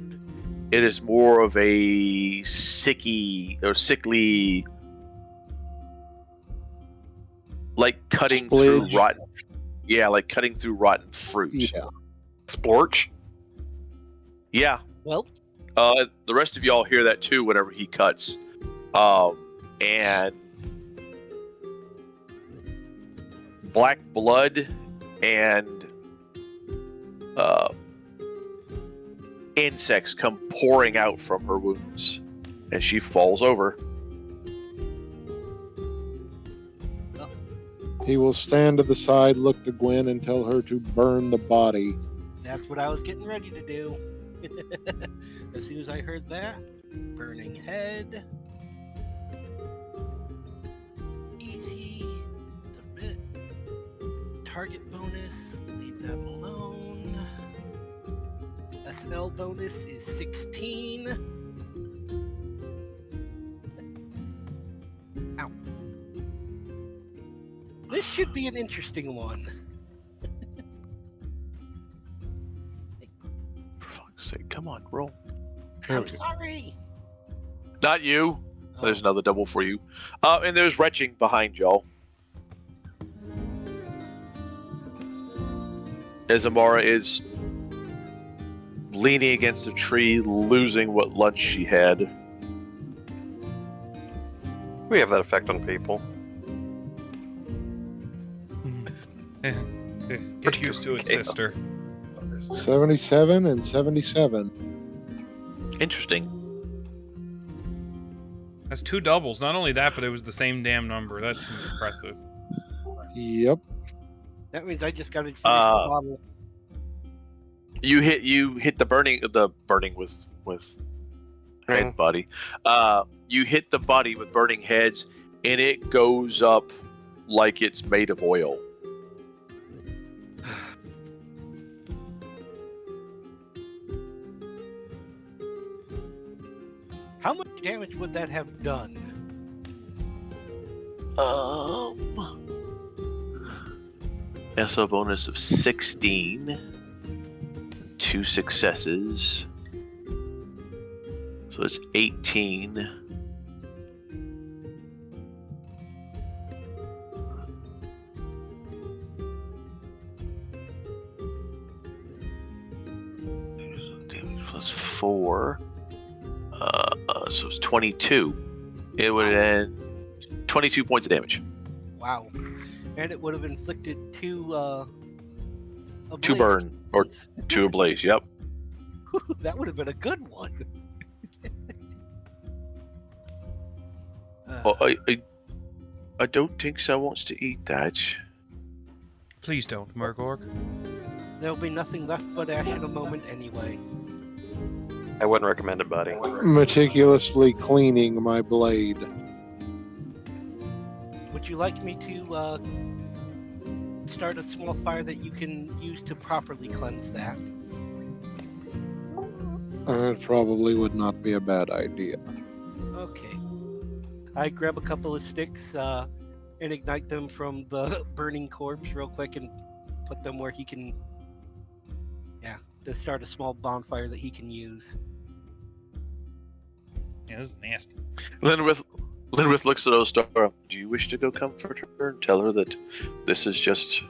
It is more of a sickly, like cutting through Splidge. rotten. Yeah, like cutting through rotten fruit. Yeah. Splorch. Yeah. Well, The rest of y'all hear that too whenever he cuts. And black blood and insects come pouring out from her wounds, and she falls over. He will stand to the side, look to Gwen, and tell her to burn the body. that's what I was getting ready to do. As soon as I heard that, burning head. Easy. Submit. Target bonus. Leave that alone. SL bonus is 16. Ow. This should be an interesting one. For fuck's sake, come on, roll. I'm sorry. Not you. There's another double for you. And there's retching behind y'all. As Amara is leaning against a tree, losing what lunch she had. We have that effect on people. Get used to it, Chaos. sister. 77 and 77. Interesting. That's two doubles. Not only that, but it was the same damn number. That's impressive. Yep. That means I just got to finish the Uh, bottle. You hit the burning with head body. You hit the body with burning heads, and it goes up like it's made of oil. How much damage would that have done? SO bonus of 16. 2 successes. So it's 18. Damage plus 4. So it's 22. It would end 22 points of damage. Wow. And it would have inflicted 2 2 burn or 2 ablaze. Yep. That would have been a good one. Well, I don't think so wants to eat that. Please don't, Murgorg. There'll be nothing left but ash in a moment anyway. I wouldn't recommend it, buddy. Meticulously cleaning my blade. Would you like me to start a small fire that you can use to properly cleanse that? It probably would not be a bad idea. Okay. I grab a couple of sticks and ignite them from the burning corpse real quick and put them where he can, to start a small bonfire that he can use. Yeah, this is nasty. Linrith looks at Ostar. Do you wish to go comfort her and tell her that this is just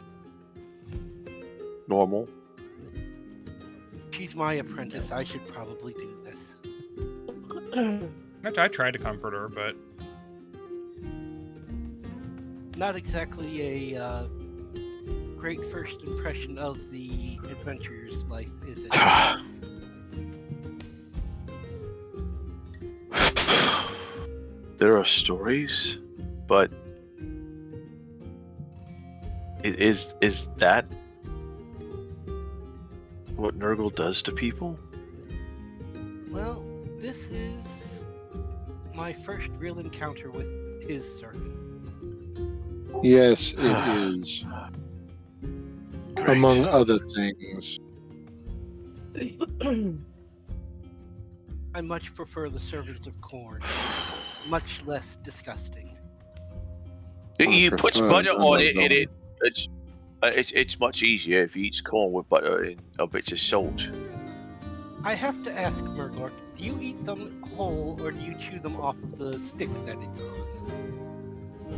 normal? She's my apprentice. I should probably do this. I tried to comfort her, but Not exactly a great first impression of the adventurer's life, is it? There are stories, but is that what Nurgle does to people? Well, this is my first real encounter with his servant. Yes, it is. Great. Among other things. I much prefer the servants of Khorne. Much less disgusting. You put butter on it, and them. it's much easier if you eat corn with butter and a bit of salt. I have to ask, Murgorg, do you eat them whole or do you chew them off of the stick that it's on?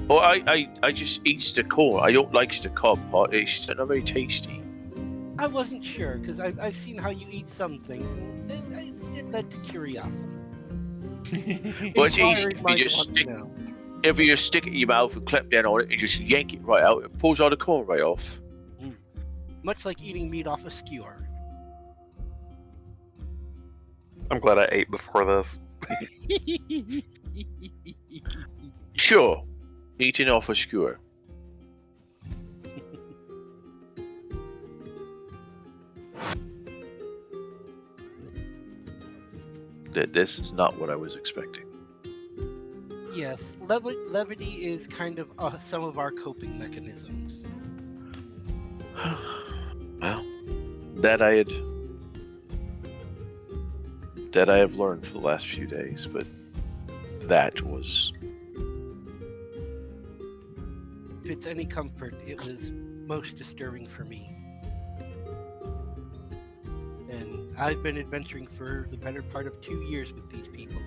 Well, I just eat the corn. I don't like the cob part. It's not very tasty. I wasn't sure, because I've seen how you eat some things, and it led to curiosity. Well, it's easy. Inquiring minds You just want to stick, know. if you just stick it in your mouth and clap down on it and just yank it right out, it pulls all the corn right off. Much like eating meat off a skewer. I'm glad I ate before this. Sure, eating off a skewer. This is not what I was expecting. Yes, levity is kind of some of our coping mechanisms. Well, that I have learned for the last few days, but that was... If it's any comfort, it was most disturbing for me. And I've been adventuring for the better part of 2 years with these people.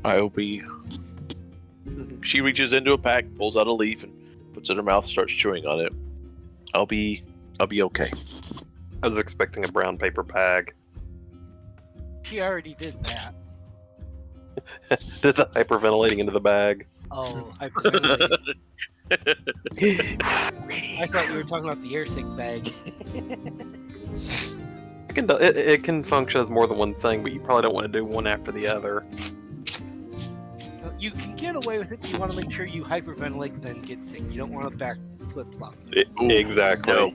I'll be... She reaches into a pack, pulls out a leaf, and puts it in her mouth, starts chewing on it. I'll be okay. I was expecting a brown paper bag. She already did that. Did the hyperventilating into the bag. Oh, I thought you were talking about the airsick bag. It can function as more than one thing, but you probably don't want to do one after the other. You can get away with it, but you want to make sure you hyperventilate, then get sick. You don't want to back flip-flop. Exactly. No.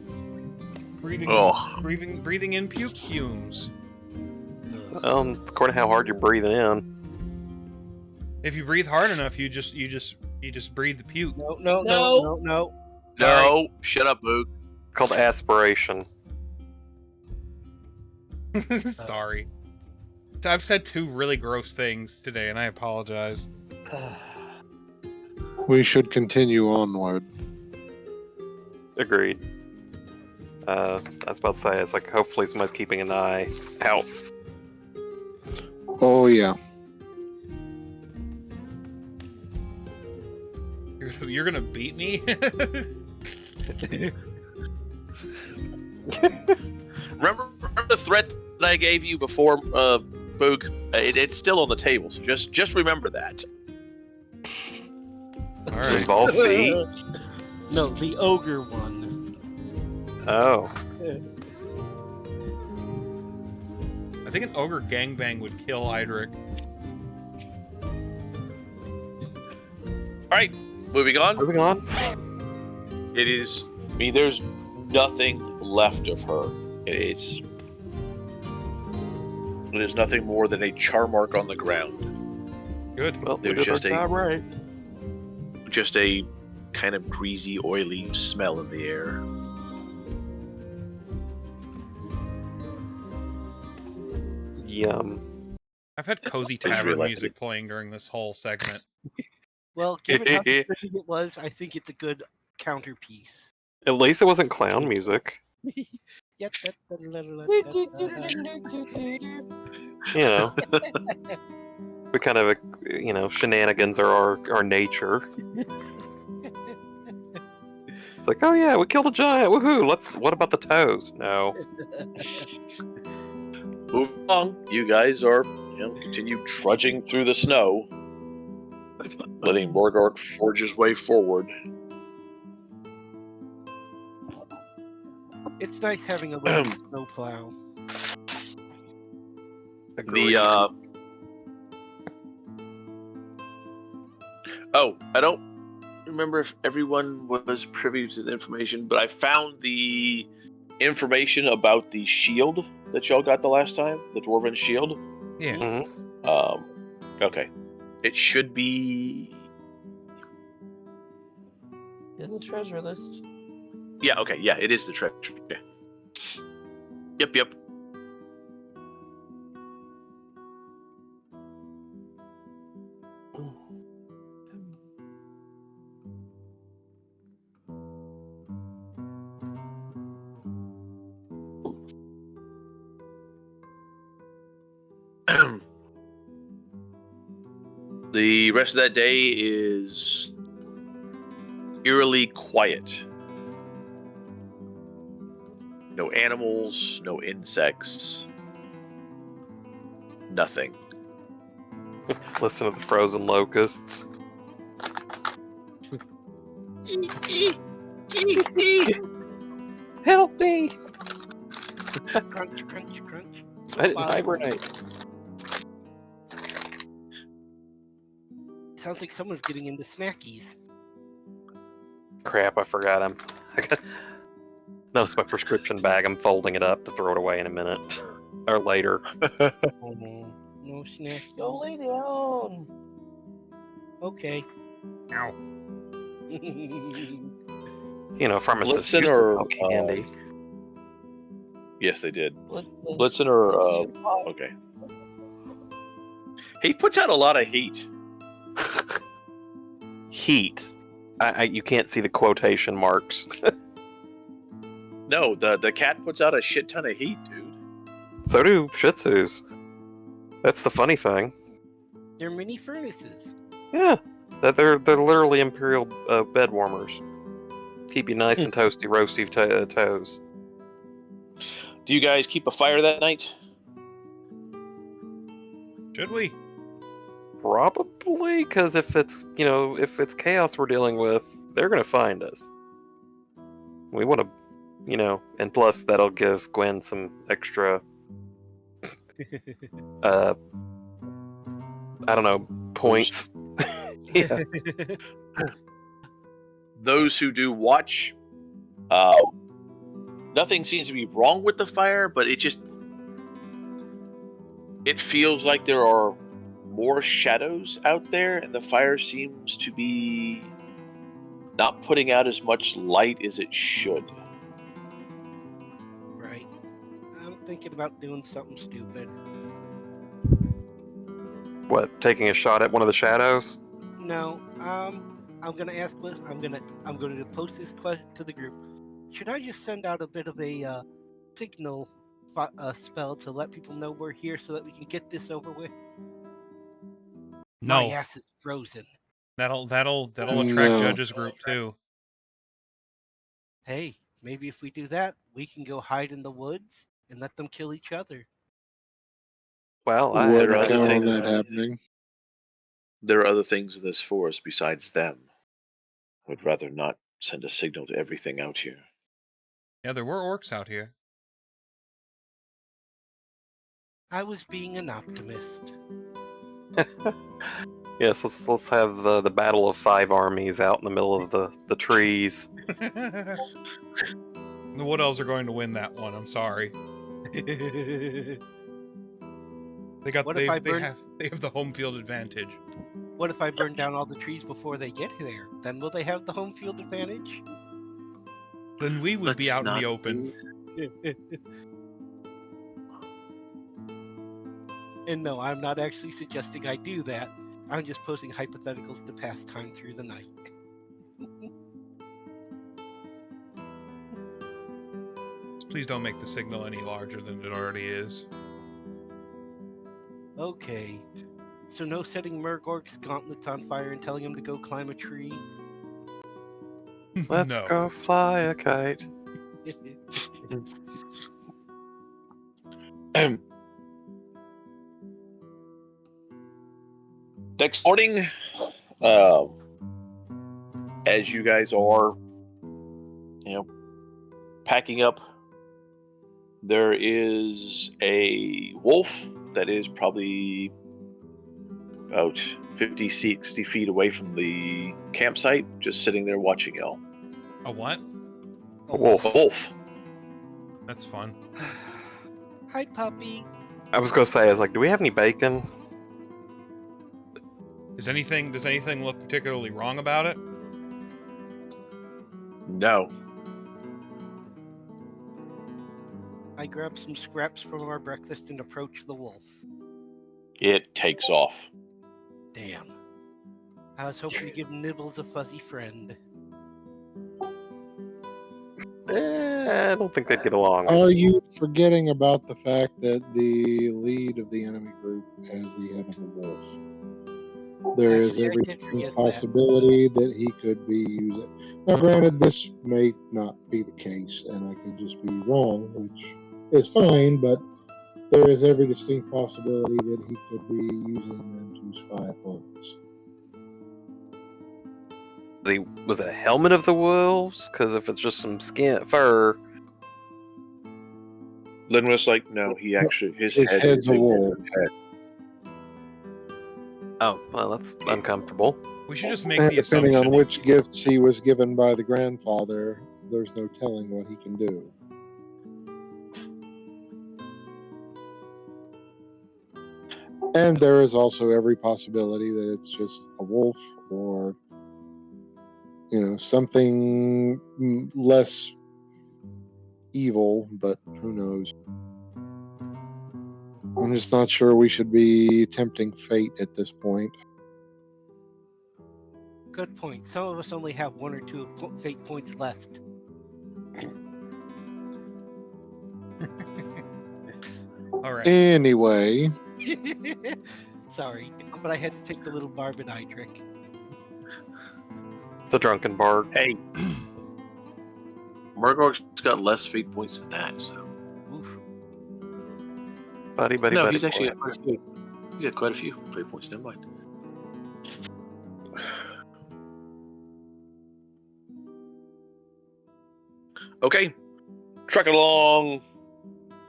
Breathing in puke fumes. According to how hard you're breathing in. If you breathe hard enough, you just breathe the puke. No. No, shut up, Boog. It's called aspiration. Sorry. I've said 2 really gross things today, and I apologize. We should continue onward. Agreed. I was about to say, it's like, hopefully somebody's keeping an eye out. Oh yeah. You're gonna beat me? Remember the threat that I gave you before, Boog? It's still on the table, so just remember that. All right. Involve feet? No, the ogre one. Oh. I think an ogre gangbang would kill Idric. All right, moving on. Moving on. It is. I mean, there's nothing left of her. It is nothing more than a char mark on the ground. Good. Well, There's we did our just a- job right. Just a kind of greasy, oily smell in the air. Yum. I've had cozy Please tavern reelect music it. playing during this whole segment. Well, given how expensive it was, I think it's a good counterpiece. At least it wasn't clown music. Yeah, You know. We kind of, shenanigans are our nature. It's like, oh yeah, we killed a giant, woohoo! What about the toes? No. Move along. You guys are, continue trudging through the snow, letting Morgork forge his way forward. It's nice having a little snowplow. Agreed. I don't remember if everyone was privy to the information, but I found the information about the shield that y'all got the last time, the dwarven shield. Yeah. Mhm. Okay. It should be. In the treasure list. Yeah. Okay. Yeah, it is the treasure. Yeah. Yep. The rest of that day is eerily quiet. No animals, no insects, nothing. Listen to the frozen locusts. Help me! Crunch, crunch, crunch. I didn't Wow. hibernate. Sounds like someone's getting into snackies. Crap, I forgot him. No, it's my prescription bag. I'm folding it up to throw it away in a minute. Or later. Oh, no snack. Go lay down. Okay. Ow. Pharmacists Blitzen used to or, sell candy. Yes, they did. Blitzen. Blitzen or Blitzen your pot. okay. He puts out a lot of heat. Heat. You can't see the quotation marks. No, the cat puts out a shit ton of heat, dude. So do Shih Tzus. That's the funny thing. They're mini furnaces. Yeah, they're literally imperial bed warmers. Keep you nice and toasty, roasty toes. Do you guys keep a fire that night? Should we? Probably, because if it's chaos we're dealing with, they're gonna find us. We want to, and plus that'll give Gwen some extra, I don't know, points Yeah. Those who do watch, nothing seems to be wrong with the fire, but it feels like there are more shadows out there, and the fire seems to be not putting out as much light as it should. Right. I'm thinking about doing something stupid. What? Taking a shot at one of the shadows? No, I'm gonna ask. I'm gonna post this question to the group. Should I just send out a bit of a signal spell to let people know we're here so that we can get this over with? My No, ass is frozen. that'll attract No. Judge's group too. Hey, maybe if we do that, we can go hide in the woods and let them kill each other. Well, I Wouldn't There are had other count on things- that happening. There are other things in this forest besides them. I would rather not send a signal to everything out here. Yeah, there were orcs out here. I was being an optimist. Yes, let's have the battle of 5 armies out in the middle of the trees. The Wood Elves are going to win that one. I'm sorry. What if I burn- They have the home field advantage. What if I burn down all the trees before they get there? Then will they have the home field advantage? Then we would be Let's out in the not open. And no, I'm not actually suggesting I do that. I'm just posing hypotheticals to pass time through the night. Please don't make the signal any larger than it already is. Okay. So no setting Murgork's gauntlets on fire and telling him to go climb a tree? Let's No. go fly a kite. Next morning, as you guys are, packing up, there is a wolf that is probably about 50, 60 feet away from the campsite, just sitting there watching y'all. A what? A wolf. A wolf. That's fun. Hi, puppy. I was gonna say, I was like, do we have any bacon? Does anything look particularly wrong about it? No. I grab some scraps from our breakfast and approach the wolf. It takes off. Damn. I was hoping to give Nibbles a fuzzy friend. I don't think they'd get along. Are you forgetting about the fact that the lead of the enemy group has the head of a wolf? There is Actually, I every did forget that. possibility that he could be using. Now, granted, this may not be the case, and I could just be wrong, which is fine, but there is every distinct possibility that he could be using them to spy upon us. Was it a helmet of the wolves? Because if it's just some fur, Lynn was like, no, he actually, his His head head's is a a wolf. wolf head. oh well, that's uncomfortable. We should just make And the depending assumption. on which gifts he was given by the grandfather, there's no telling what he can do. And there is also every possibility that it's just a wolf or, something less evil, but who knows. I'm just not sure we should be tempting fate at this point. Good point. Some of us only have 1 or 2 fate points left. All right. Anyway, Sorry, but I had to take the little Barb and Idric. The drunken bard. Hey, Murgork's got less fate points than that, so. Oof. Buddy, buddy, No, buddy. he's actually boy. got quite a few. He's got quite a few fate points, never mind. Okay, trucking along.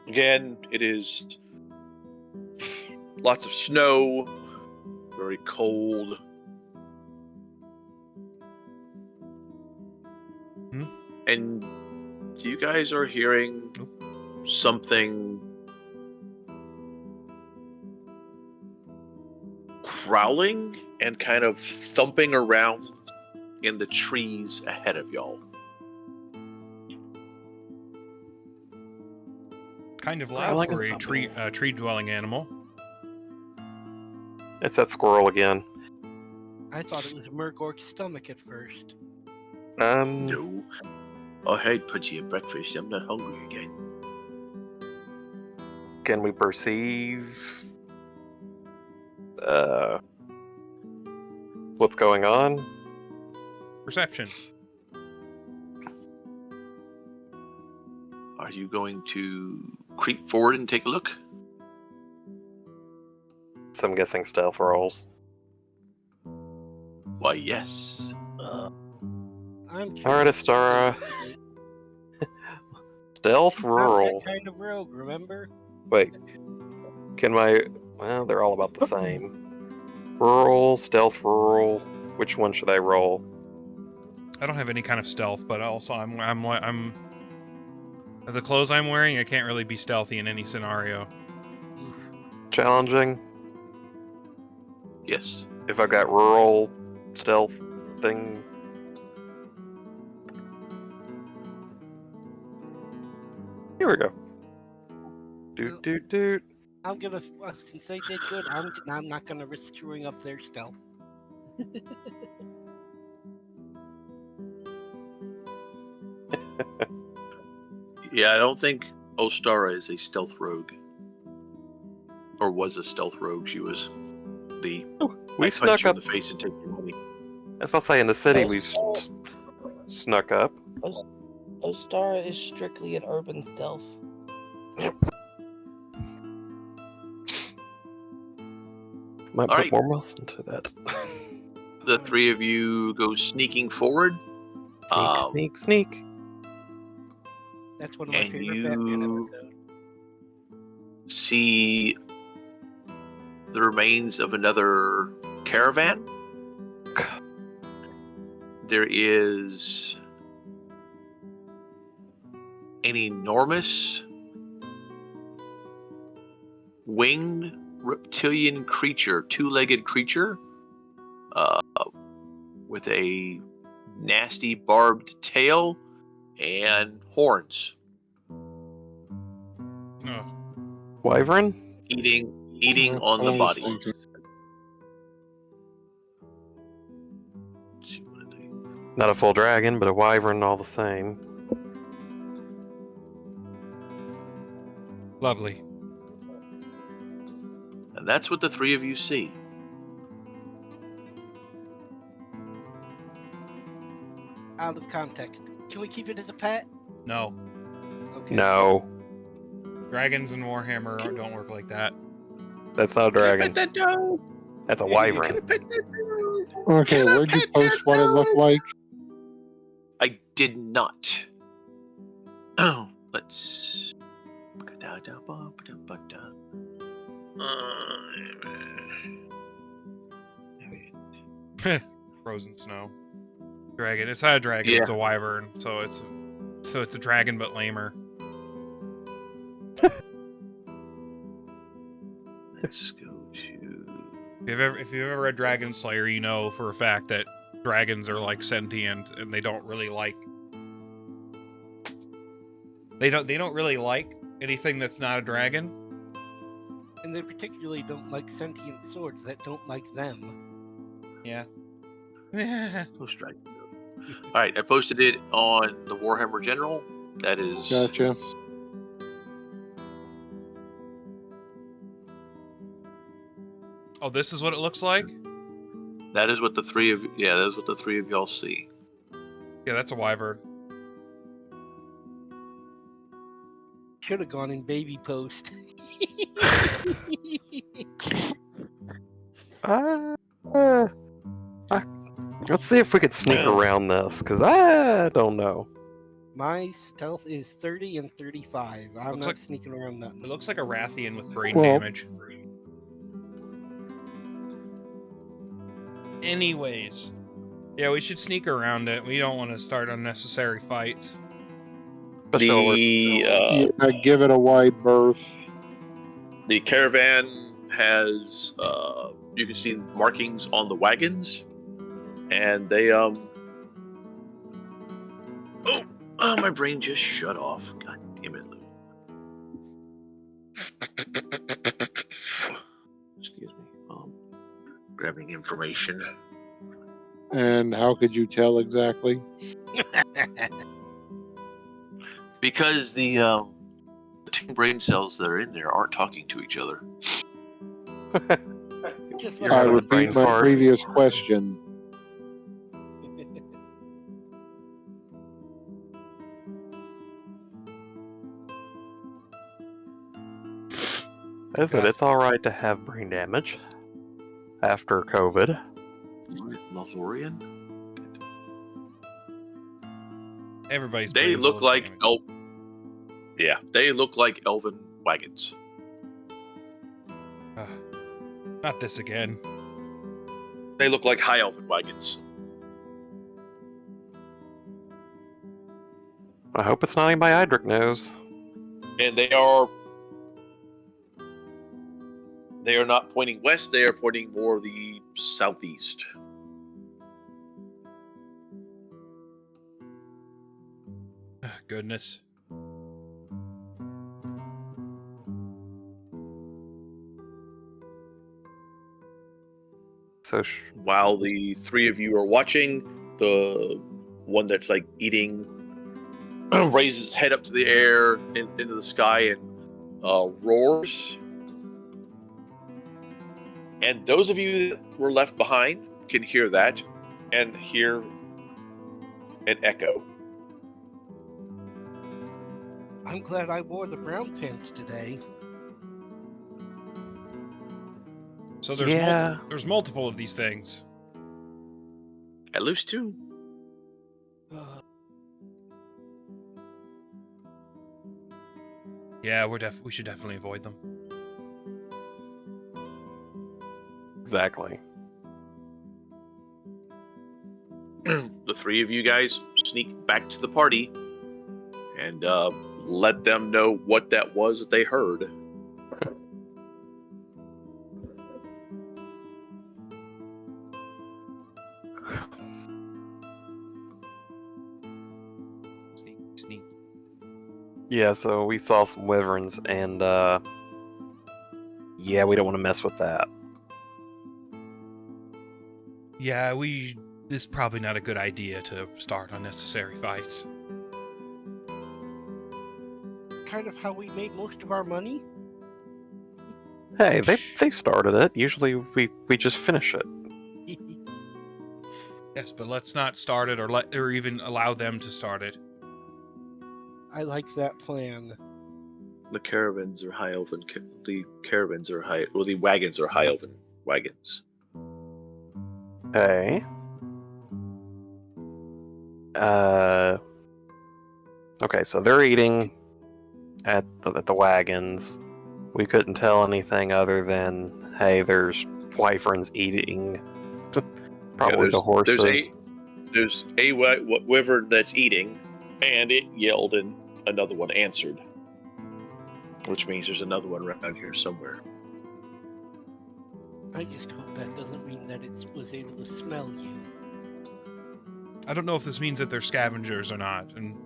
Again, it is lots of snow, very cold. And you guys are hearing something growling and kind of thumping around in the trees ahead of y'all. Kind of I loud like for it a tree-dwelling animal. It's that squirrel again. I thought it was a Murgork's stomach at first. No. I had plenty of breakfast. I'm not hungry again. Can we perceive what's going on? Perception. Are you going to creep forward and take a look? So I'm guessing stealth rolls. Why, yes. I'm Alright, curious. Astara. Stealth Not roll. that kind of rogue, remember? Wait. Well, they're all about the same. Rural, stealth roll. Which one should I roll? I don't have any kind of stealth, but also I'm the clothes I'm wearing. I can't really be stealthy in any scenario. Challenging. Yes. If I've got rural, stealth thing. Here we go. Doot. I'm gonna, since they did good, I'm not gonna risk screwing up their stealth. Yeah, I don't think Ostara is a stealth rogue. Or was a stealth rogue. She was the... We I punch snuck you in up. the face and take your money. I was about to say, in the city, we snuck up. Ostara is strictly an urban stealth. Might All put right. more muscle into that. The three of you go sneaking forward. Sneak. That's one of my And favorite Batman you episodes. see the remains of another caravan. There is an enormous winged reptilian creature, two-legged creature, with a nasty barbed tail and horns, Oh, Wyvern? eating That's on what the I was body. thinking. Let's see what they- Not a full dragon, but a wyvern all the same. lovely. And that's what the three of you see. Out of context. Can we keep it as a pet? No, Okay. No, dragons in Warhammer don't work like that. that's not a dragon. Pet that dog. That's a Can wyvern. I pet that dog? Okay, Can I where'd you pet post that what it looked dog? like? I did not. Oh, let's. Frozen snow. Dragon. It's not a dragon. Yeah. It's a wyvern. So it's a dragon but lamer. Let's go to. If you've ever read Dragon Slayer, you know for a fact that dragons are like sentient and they don't really like. They don't really like anything that's not a dragon. And they particularly don't like sentient swords that don't like them. Yeah. Oh, strike. All right, I posted it on the Warhammer General. That is. Gotcha. Oh, this is what it looks like? That is what the three of. Yeah, that is what the three of y'all see. Yeah, that's a wyvern. Should have gone in baby post. Let's see if we could sneak around this, because I don't know. My stealth is 30 and 35. I'm Looks not like- sneaking around that. It looks like a Rathian with brain Well- damage. Anyways, Yeah, we should sneak around it. We don't want to start unnecessary fights. Yeah, give it a wide berth. The caravan has you can see markings on the wagons, and they oh, my brain just shut off. God damn it. Excuse me. Grabbing information. And how could you tell exactly? Because the two brain cells that are in there aren't talking to each other. Just You're I having a repeat brain my fart. previous question. Isn't it? It's all right to have brain damage after COVID. Lothlorien? Everybody's They brain's a look little like damaged. Yeah, they look like elven wagons. Not this again. They look like high elven wagons. I hope it's not anybody Idric knows. And they are not pointing west, they are pointing more the southeast. Goodness. So While the three of you are watching, the one that's like eating raises his head up to the air into the sky and roars. And those of you that were left behind can hear that and hear an echo. I'm glad I wore the brown pants today. So there's Yeah. there's multiple of these things. At least two. Yeah, we should definitely avoid them. exactly. The three of you guys sneak back to the party and let them know what that was that they heard. Sneak. Yeah, so we saw some wyverns, and yeah, we don't want to mess with that. Yeah, this is probably not a good idea to start unnecessary fights. Kind of how we made most of our money. Hey, they started it. Usually we just finish it. Yes, but let's not start it or even allow them to start it. I like that plan. The caravans are high elven. The caravans are high. Well, the wagons are high elven wagons. Hey. Okay, so they're eating at the wagons. We couldn't tell anything other than, hey, there's wyverns eating. Probably the horses. There's a wyvern that's eating, and it yelled, and another one answered. Which means there's another one around here somewhere. I just hope that doesn't mean that it was able to smell you. I don't know if this means that they're scavengers or not, and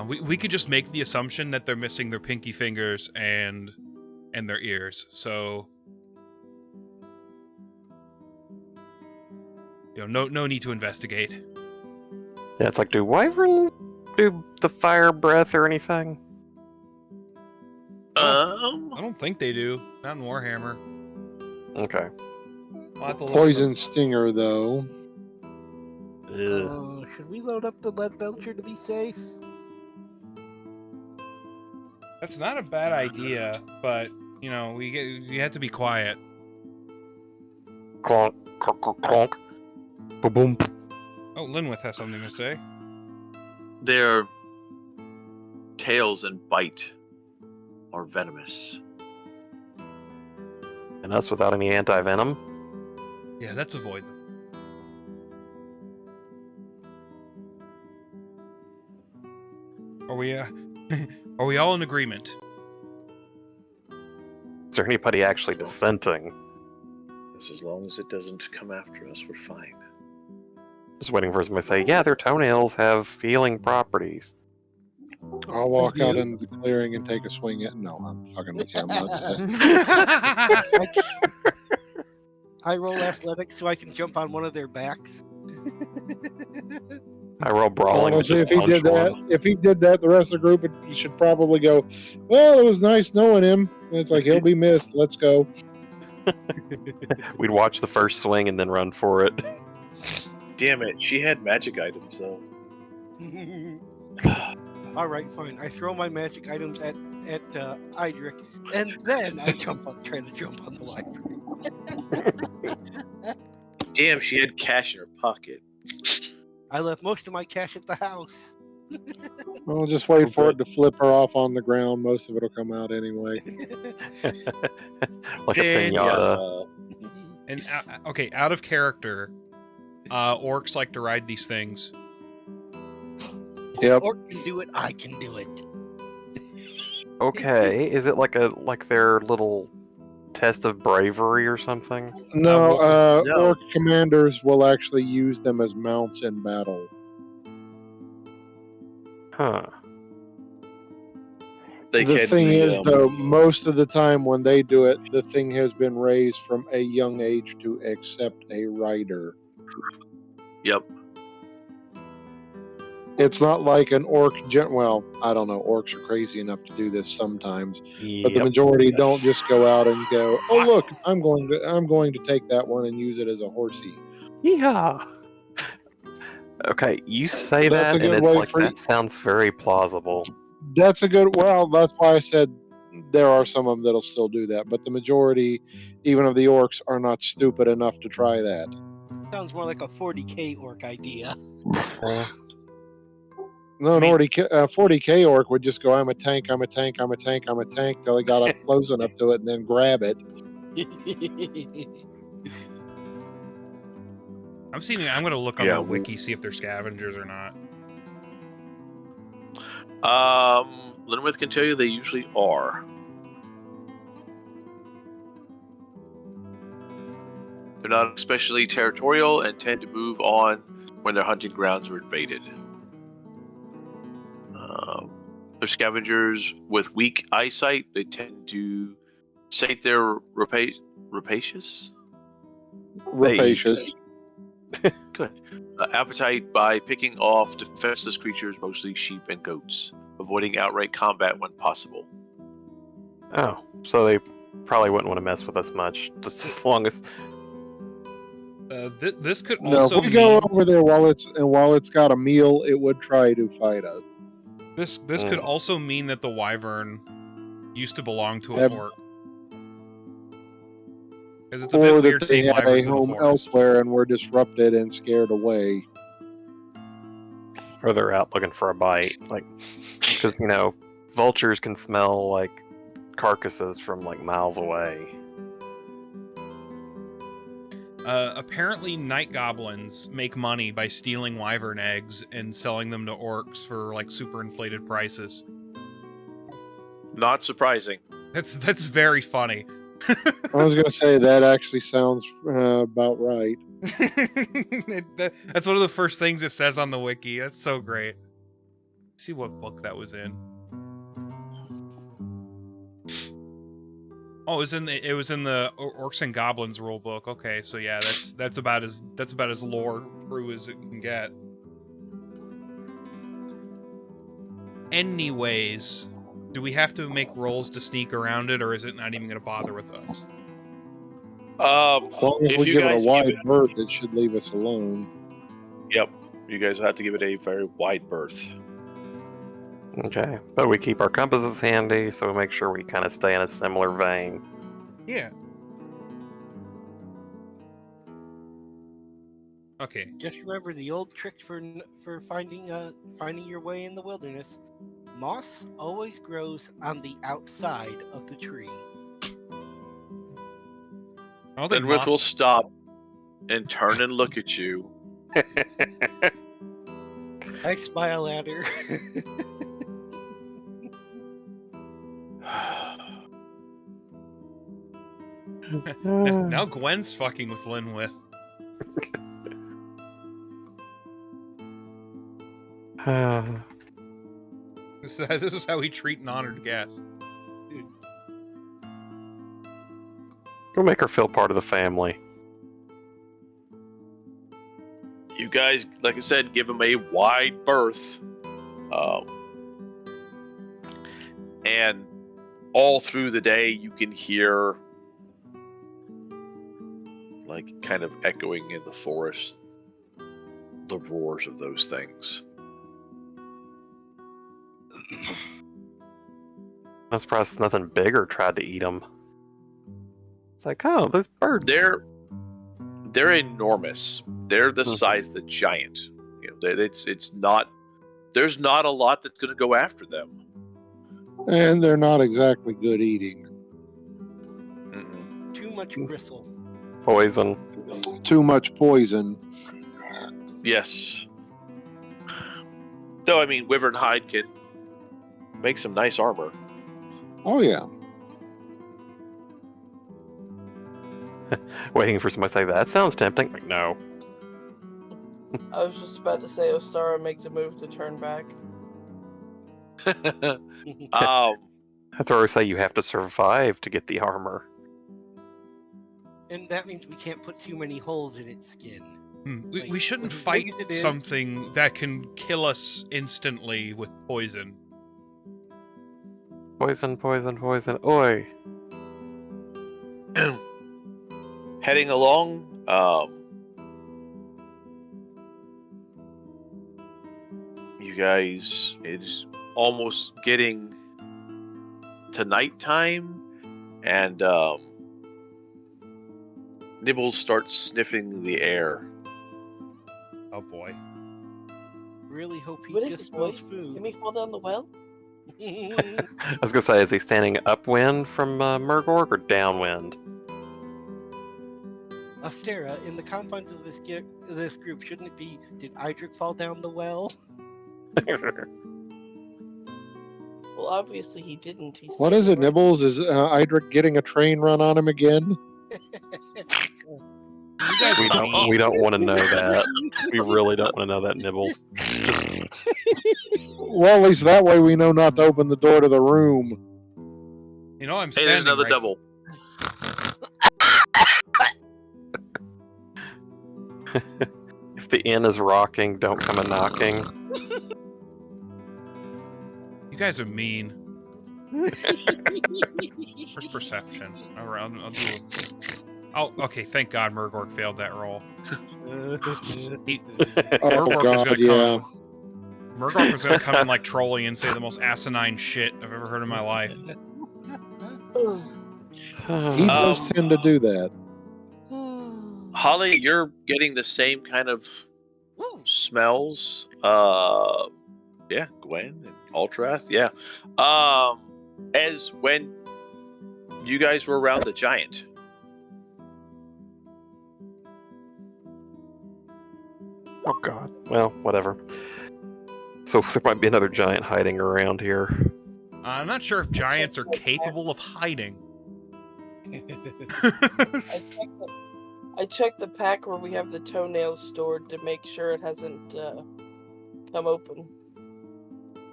we could just make the assumption that they're missing their pinky fingers and their ears. So no need to investigate. Yeah, it's like, do wyverns do the fire breath or anything? I don't think they do. Not in Warhammer. Okay. I'll have to look Poison up. stinger, though. Should we load up the lead belcher to be safe? That's not a bad idea, but we have to be quiet. Clonk, clonk, clonk, clonk. Boom. Oh, Linwith has something to say. Their tails and bite are venomous. And us without any anti-venom? Yeah, let's avoid them. Are we are we all in agreement? Is there anybody actually dissenting? As long as it doesn't come after us, we're fine. Just waiting for somebody to say, yeah, their toenails have healing properties. I'll walk out into the clearing and take a swing at. No, I'm fucking with you. I'm not. I roll athletics so I can jump on one of their backs. I roll brawling. Honestly, if he did that, the rest of the group, you should probably go, well, it was nice knowing him. And it's like, he'll be missed. Let's go. We'd watch the first swing and then run for it. Damn it, she had magic items though. All right, fine. I throw my magic items at Idric, and then I try to jump on the wyvern. Damn, she had cash in her pocket. I left most of my cash at the house. Well, just wait for it to flip her off on the ground. Most of it will come out anyway. Like a pinata. And okay, out of character, orcs like to ride these things. Yep. Orc can do it. I can do it. Okay, is it like their little test of bravery or something? No, no. orc commanders will actually use them as mounts in battle. Huh. The thing is, though, most of the time when they do it, the thing has been raised from a young age to accept a rider. Yep. It's not like an orc. Well, I don't know. Orcs are crazy enough to do this sometimes, but the majority don't just go out and go, "Oh, look, I'm going to take that one and use it as a horsey." Yeah. Okay, you say That's that, a good and it's way like for that sounds very plausible. That's a good. Well, that's why I said there are some of them that'll still do that, but the majority, even of the orcs, are not stupid enough to try that. Sounds more like a 40k orc idea. No, an 40k orc would just go, I'm a tank, I'm a tank, I'm a tank, I'm a tank, till he got up close enough to it and then grab it. I'm going to look on the wiki, see if they're scavengers or not. Linwith can tell you they usually are. They're not especially territorial and tend to move on when their hunting grounds are invaded. They're scavengers with weak eyesight. They tend to sate their rapacious. Good. Appetite by picking off defenseless creatures, mostly sheep and goats, avoiding outright combat when possible. Oh, so they probably wouldn't want to mess with us much, just as long as. This could No, also if we go over there while it's got a meal, it would try to fight us. This could also mean that the wyvern used to belong to an orc. Because it's a bit weird seeing wyverns in the forest. Elsewhere and were disrupted and scared away. Or they're out looking for a bite, because vultures can smell like carcasses from miles away. Apparently, night goblins make money by stealing wyvern eggs and selling them to orcs for super inflated prices. Not surprising. That's very funny. I was going to say that actually sounds about right. That's one of the first things it says on the wiki. That's so great. Let's see what book that was in. Oh, it was in the Orcs and Goblins rule book. Okay, so yeah, that's about as lore true as it can get. Anyways, do we have to make rolls to sneak around it, or is it not even going to bother with us? As long as we give it a wide berth, it should leave us alone. Yep, you guys will have to give it a very wide berth. Okay, but we keep our compasses handy, so we make sure we kind of stay in a similar vein. Yeah. Okay. Just remember the old trick for finding your way in the wilderness. Moss always grows on the outside of the tree. Linwith will stop and turn and look at you. I smile at her. Now Gwen's fucking with Linwith. This is how we treat an honored guest. We'll make her feel part of the family. You guys, like I said, give him a wide berth. And all through the day, you can hear, like, kind of echoing in the forest, the roars of those things. I'm surprised nothing bigger tried to eat them. It's like, oh, those birds. They're enormous. They're the size of the giant. You know, it's not. There's not a lot that's going to go after them. And they're not exactly good eating. Mm-mm. Too much gristle. Poison. Too much poison. Yes. Though I mean, wyvern hide can make some nice armor. Oh yeah. Waiting for somebody to say, that sounds tempting. Like, no. I was just about to say Ostara makes a move to turn back. That's where we say you have to survive to get the armor. And that means we can't put too many holes in its skin. We shouldn't as fight big as it is- something that can kill us instantly with poison. Poison, poison, poison. Oi. Heading along, you guys, it's almost getting to nighttime, and Nibbles starts sniffing the air. Oh boy. Really hope he What is just it, boy? smells food. Can we fall down the well? I was gonna say, is he standing upwind from Murgorg or downwind? Sarah, in the confines of this group, shouldn't it be, did Idric fall down the well? Well, obviously he didn't. He's What is it, standing right- Nibbles? Is Idric getting a train run on him again? You guys we are mean. don't want to know that. We really don't want to know that, Nibbles. Well, at least that way we know not to open the door to the room. You know, I'm Hey, standing there's another right... devil. If the inn is rocking, don't come a knocking. You guys are mean. Where's perception? I'll do it. Oh, okay. Thank God Murgorg failed that roll. Oh Murgorg was God, gonna yeah. Murgorg was gonna come in like trolling and say the most asinine shit I've ever heard in my life. He does tend to do that. Holly, you're getting the same kind of smells. Yeah, Gwen and Ultrath, yeah. As when you guys were around the giant. Oh God. Well, whatever. So there might be another giant hiding around here. I'm not sure if giants are capable of hiding. I checked the pack where we have the toenails stored to make sure it hasn't come open.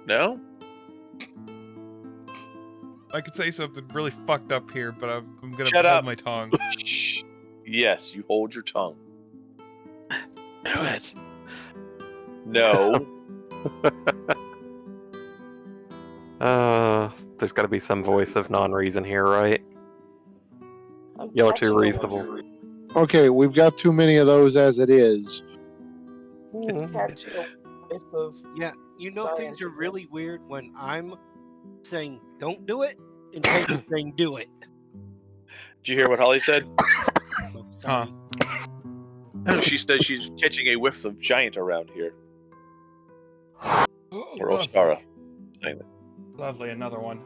No? I could say something really fucked up here, but I'm gonna Shut hold up. my tongue. Yes, you hold your tongue. Do it. No. There's got to be some voice of non-reason here, right? I'm Y'all are too catching a reasonable. Okay, we've got too many of those as it is. catching a whiff of Yeah, you know Giant things are again. really weird when I'm saying don't do it and Peggy's saying do it. Did you hear what Holly said? Oh, sorry. She said she's catching a whiff of giant around here. Or Lovely. Ostara. Saying that. Lovely, another one.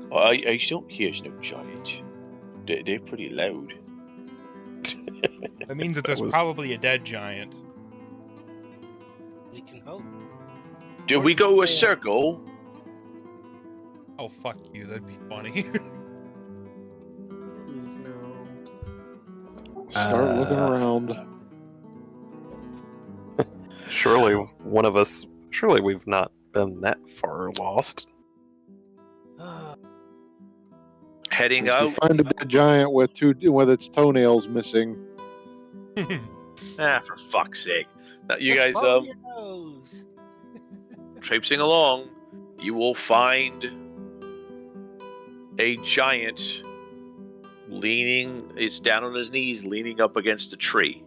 Well, I don't hear no giant. They're pretty loud. That means that there's was- probably a dead giant. We can hope. Do we go a circle? Oh, fuck you, that'd be funny. Start looking around. Surely one of us. Surely we've not been that far lost. Heading If you out. find a dead giant with its toenails missing, For fuck's sake. Now, you Just guys follow your nose. traipsing along, you will find a giant leaning. It's down on his knees, leaning up against a tree.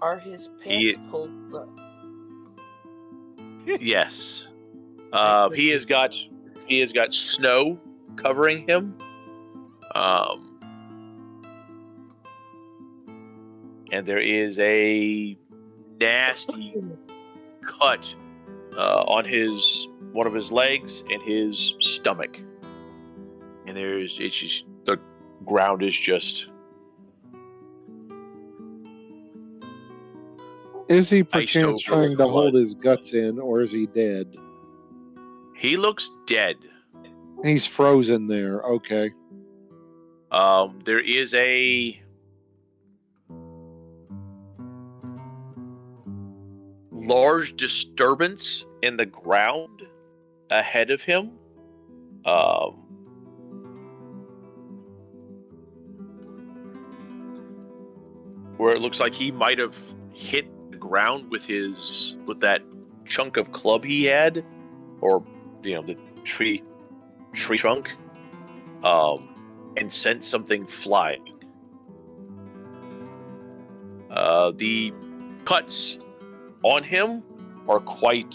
Are his He- pants pulled up? Yes. Let's He has got snow covering him. And there is a nasty cut on one of his legs and his stomach. And the ground is just is he iced perchance over trying with to blood. hold his guts in, or is he dead? He looks dead. He's frozen there. Okay. There is a large disturbance in the ground ahead of him. Where it looks like he might have hit the ground with that chunk of club he had, or the tree trunk, and sent something flying. The cuts on him are quite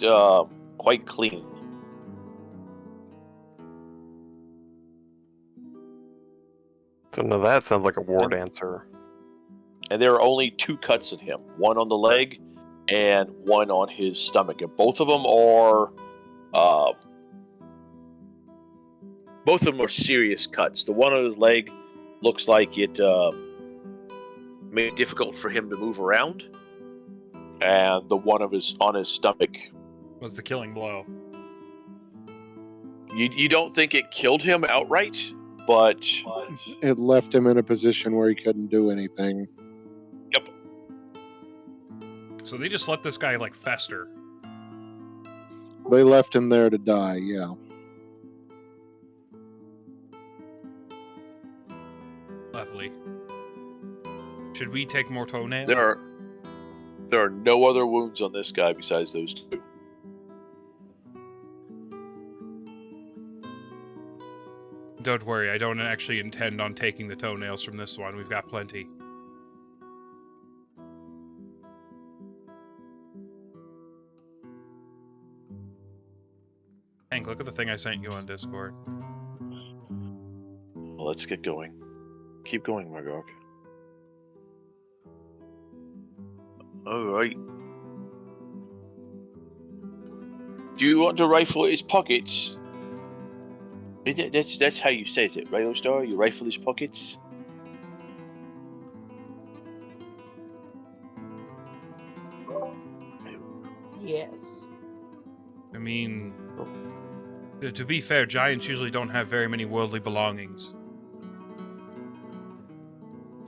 clean. So now that sounds like a war dancer. And there are only 2 cuts in him, one on the leg and one on his stomach, and both of them are serious cuts. The one on his leg looks like it made it difficult for him to move around, and the one on his stomach Was the killing blow. You don't think it killed him outright, but It left him in a position where he couldn't do anything. Yep. So they just let this guy like fester. They left him there to die, yeah. Lovely. Should we take more toenails? there are no other wounds on this guy besides those 2. Don't worry, I don't actually intend on taking the toenails from this one. We've got plenty. Hank, look at the thing I sent you on Discord. Well, let's get going. Keep going, Margok. All right. Do you want to rifle his pockets? That's how you say it, right, Star? You rifle his pockets? Yes. I mean, to be fair, giants usually don't have very many worldly belongings.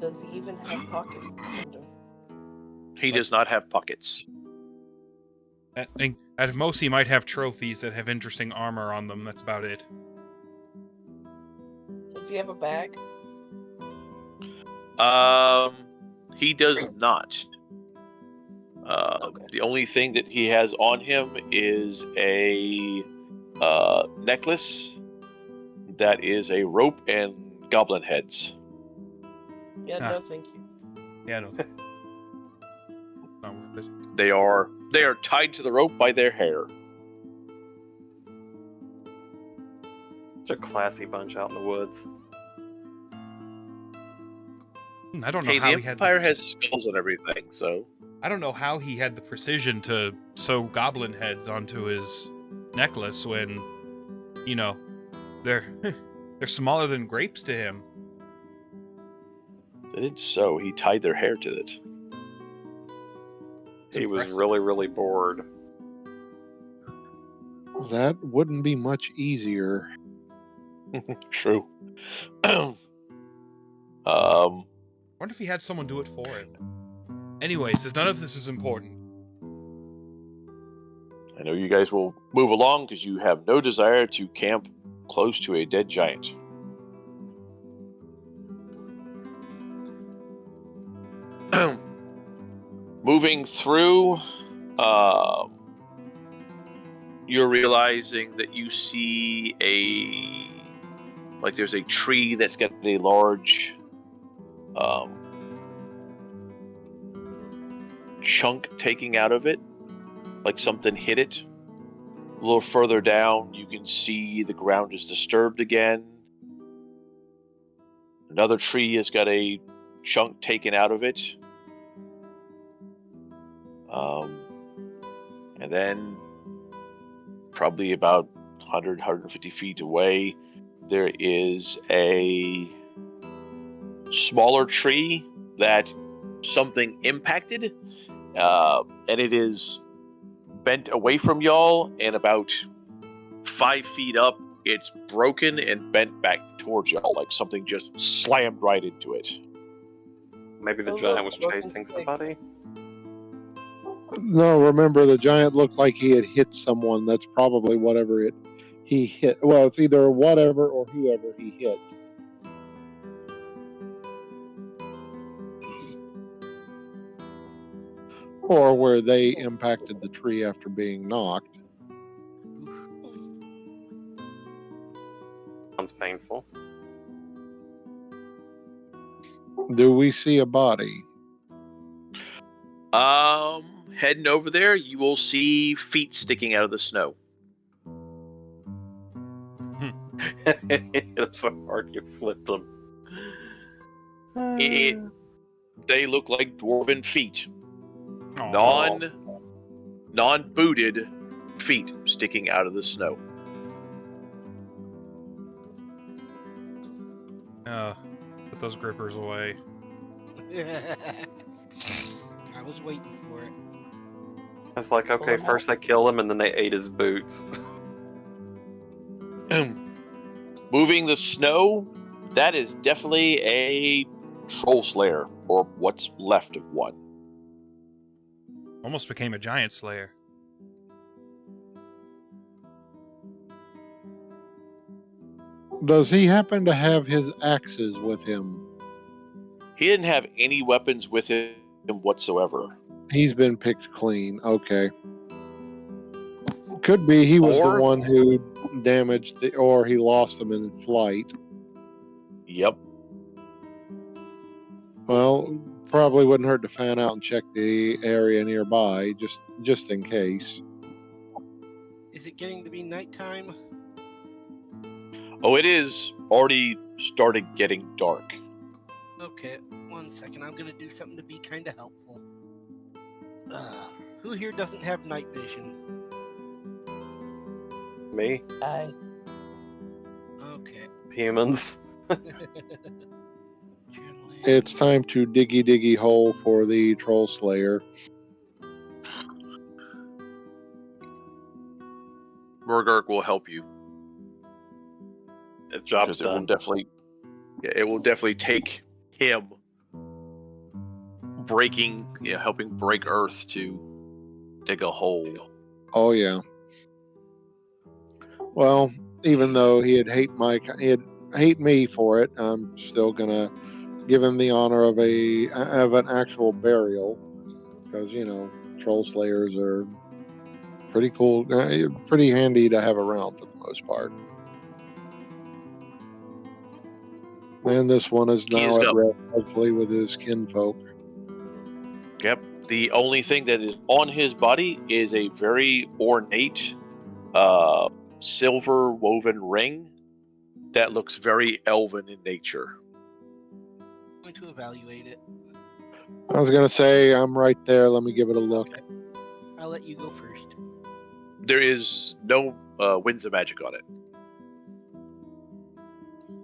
Does he even have pockets? He does not have pockets. At most, he might have trophies that have interesting armor on them. That's about it. Does he have a bag? He does not. Okay. The only thing that he has on him is a necklace that is a rope and goblin heads. Yeah, Ah. no, thank you. Yeah, no. Not worth it. They are tied to the rope by their hair. Such a classy bunch out in the woods. I don't know Hey, how the he had. Empire has skulls and everything, so I don't know how he had the precision to sew goblin heads onto his necklace when, they're they're smaller than grapes to him. they didn't sew. He tied their hair to it. It's He was impressive. really, really bored. That wouldn't be much easier. True. Wonder if he had someone do it for him. Anyways, none of this is important. I know you guys will move along because you have no desire to camp close to a dead giant. Moving through, you're realizing that you see there's a tree that's got a large chunk taking out of it, like something hit it. A little further down, you can see the ground is disturbed again. Another tree has got a chunk taken out of it. And then, probably about 100, 150 feet away, there is a smaller tree that something impacted, and it is bent away from y'all, and about 5 feet up, it's broken and bent back towards y'all, like something just slammed right into it. Maybe the Oh, giant look, was broken chasing twig. somebody? No, remember the giant looked like he had hit someone. That's probably whatever he hit. Well, it's either whatever or whoever he hit. Or where they impacted the tree after being knocked. Sounds painful. Do we see a body? Heading over there, you will see feet sticking out of the snow. It hit him so hard you flipped them. They look like dwarven feet. Aw. Non-booted feet sticking out of the snow. Put those grippers away. I was waiting for it. It's like, okay, first they kill him and then they ate his boots. Moving the snow, that is definitely a troll slayer, or what's left of one. Almost became a giant slayer. Does he happen to have his axes with him? He didn't have any weapons with him whatsoever. He's been picked clean. Okay. Could be he was Or- the one who damaged or he lost them in flight. Yep. Well, probably wouldn't hurt to fan out and check the area nearby, just in case. Is it getting to be nighttime? Oh, it is already started getting dark. Okay, 1 second. I'm gonna do something to be kind of helpful. Who here doesn't have night vision? Me? Aye. Okay. Humans? It's time to diggy hole for the troll slayer. Murgark will help you. The job's Because it will done. definitely take him helping break Earth to dig a hole. Oh yeah. Well, even though he'd hate me for it, I'm still gonna give him the honor of an actual burial, because troll slayers are pretty cool, pretty handy to have around for the most part. And this one is now Eased at up. rest, hopefully with his kinfolk. Yep. The only thing that is on his body is a very ornate silver woven ring that looks very elven in nature. I'm going to evaluate it. I was gonna say I'm right there. Let me give it a look. Okay. I'll let you go first. There is no winds of magic on it.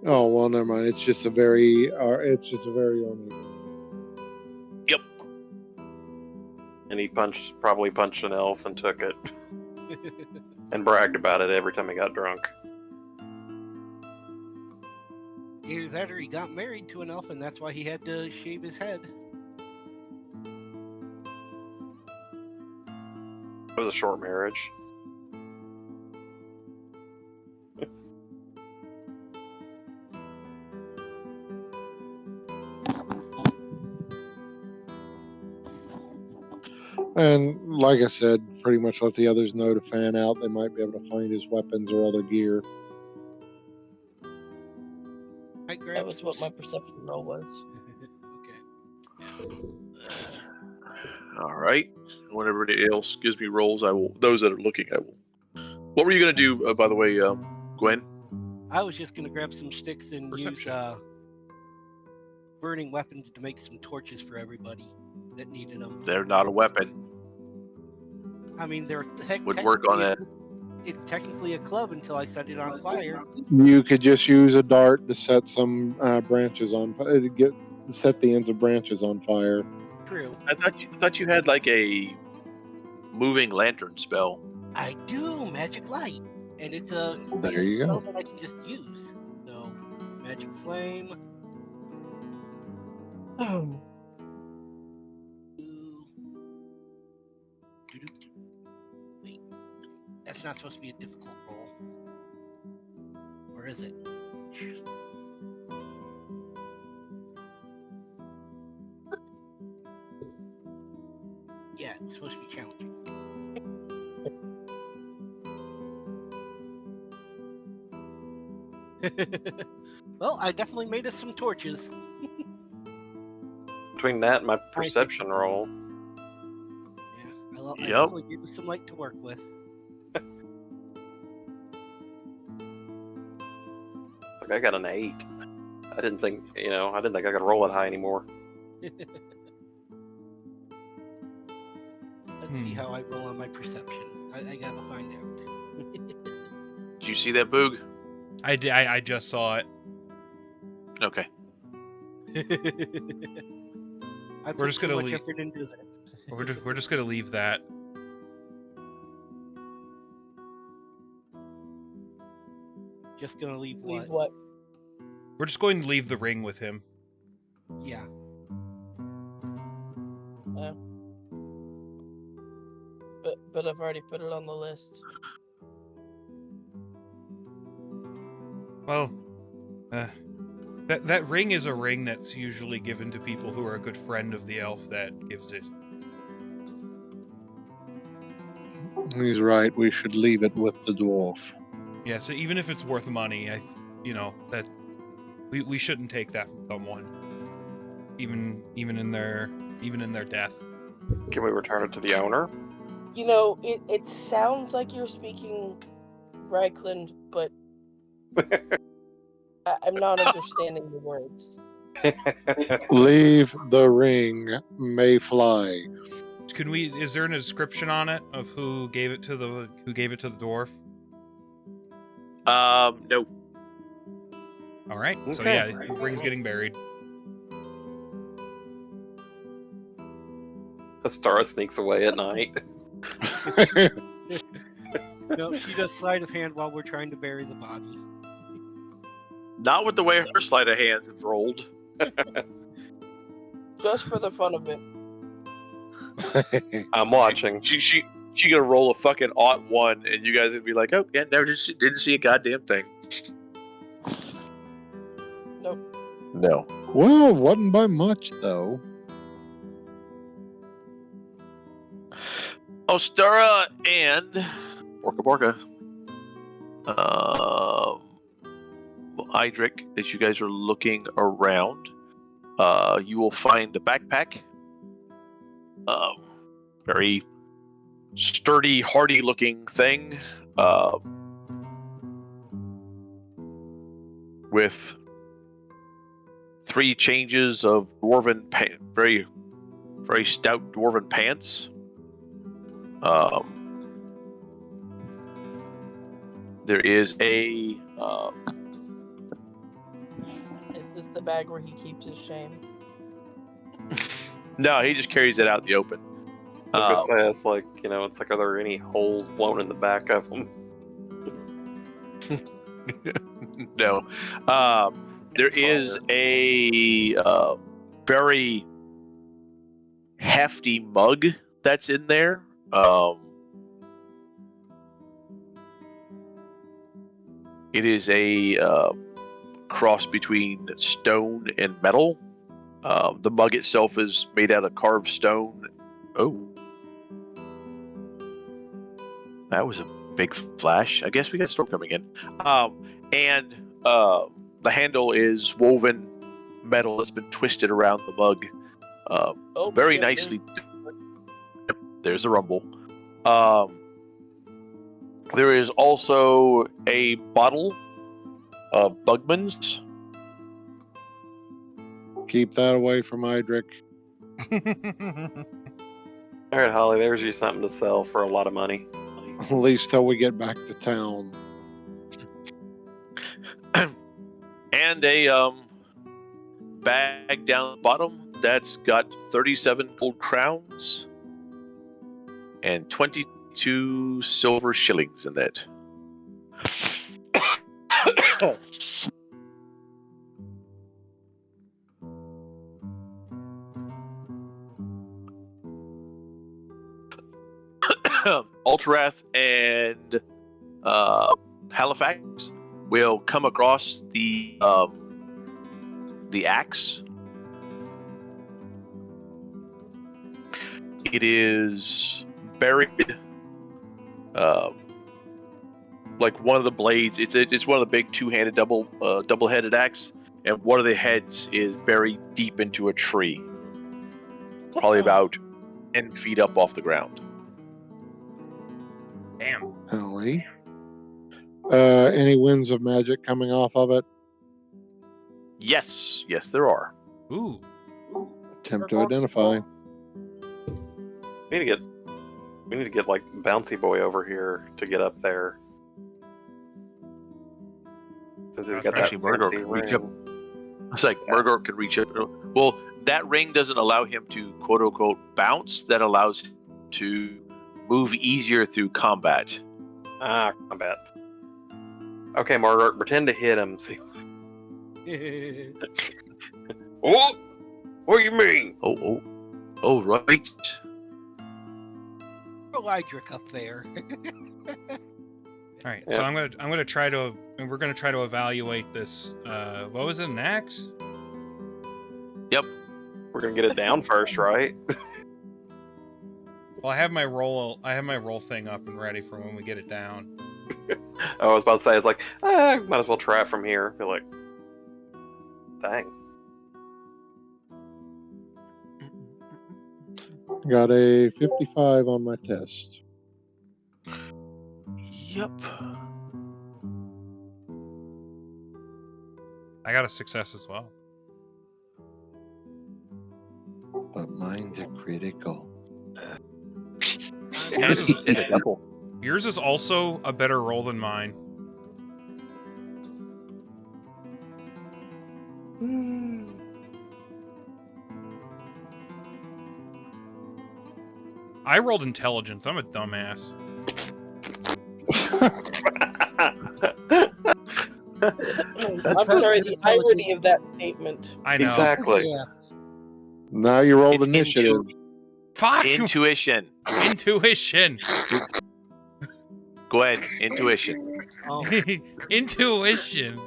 Oh well, never mind. It's just a very ornate. Yep. And he probably punched an elf and took it. And bragged about it every time he got drunk. Either that or he got married to an elf and that's why he had to shave his head. It was a short marriage. And like I said, pretty much let the others know to fan out. They might be able to find his weapons or other gear. I grabbed That was some what my perception roll was. Okay. All right. When everybody else gives me rolls, I will. Those that are looking, I will. What were you gonna do, by the way, Gwen? I was just gonna grab some sticks and Perception. use burning weapons to make some torches for everybody that needed them. They're not a weapon. I mean, they're Would work on it. It's technically a club until I set it on fire. You could just use a dart to set some branches on set the ends of branches on fire. True. I thought you had like a moving lantern spell. I do magic light, and it's a There basic you spell go. that I can just use. So magic flame. Oh. Wait, that's not supposed to be a difficult roll, or is it? Yeah, it's supposed to be challenging. Well, I definitely made us some torches. Between that and my perception roll, Yeah, I Yep. definitely gave us some light to work with. like I got an 8. I didn't think I could roll it high anymore. Let's see how I roll on my perception. I gotta find out. Did you see that, Boog? I just saw it. Okay. I We're just gonna too much leave. effort into that. We're just gonna leave that. Just gonna leave Leave what? what? We're just going to leave the ring with him. Yeah. But I've already put it on the list. Well, that ring is a ring that's usually given to people who are a good friend of the elf that gives it. He's right. We should leave it with the dwarf. Yeah, so even if it's worth money, that we shouldn't take that from someone, even in their death. Can we return it to the owner? You know, it sounds like you're speaking Reichland, but I'm not understanding the words. Leave the ring, may fly. Is there a description on it of who gave it to the dwarf? No. All right. So Okay. yeah, the ring's getting buried. Astara sneaks away at night. No, she does sleight of hand while we're trying to bury the body. Not with the way her sleight of hands have rolled. Just for the fun of it. I'm watching. She gonna roll a fucking +1, and you guys would be like, "Oh yeah, didn't see a goddamn thing." Nope. No. Well, wasn't by much though. Ostara and Borka. Idric, as you guys are looking around, you will find a backpack. Very sturdy, hardy-looking thing, with 3 changes of dwarven very, very stout dwarven pants. There is a Is this the bag where he keeps his shame? no, he just carries it out in the open. I was gonna say, it's like, are there any holes blown in the back of them? No. There is a very hefty mug that's in there. It is a cross between stone and metal. The mug itself is made out of carved stone. Oh. That was a big flash. I guess we got a storm coming in. And the handle is woven metal that's been twisted around the mug. Very nicely. Yep, there's a rumble. There is also a bottle of Bugman's. Keep that away from Idric. All right, Holly, there's you something to sell for a lot of money. At least till we get back to town. And a bag down the bottom that's got 37 gold crowns and 22 silver shillings in it. Alterath and Halifax will come across the axe. It is buried, like one of the blades. It's one of the big two-handed double-headed axe, and one of the heads is buried deep into a tree, probably about 10 feet up off the ground. Damn. Howie. Any winds of magic coming off of it? Yes, there are. Ooh. Attempt to identify. We need to get like Bouncy Boy over here to get up there. Since he's got Actually, that Murder fancy can reach ring. up. It's like Murder can reach up. Well, that ring doesn't allow him to quote unquote bounce. That allows him to move easier through combat. Combat. Okay, Margaret, pretend to hit him. See. Oh, what do you mean? Oh, right. Throw Idric up there. All right, Yeah. so we're gonna try to evaluate this. What was it, an axe? Yep. We're gonna get it down first, right? Well, I have my roll thing up and ready for when we get it down. I was about to say, it's like, might as well try it from here. Be like, dang. Got a 55 on my test. Yep. I got a success as well. But mine's a critical. Yours is, And a double. yours is also a better roll than mine. I rolled intelligence. I'm a dumbass. I'm sorry, the irony of that statement. I know. Exactly. Yeah. Now you rolled It's initiative. Fuck! Intuition. Intuition. Go ahead. Intuition. Oh, Intuition.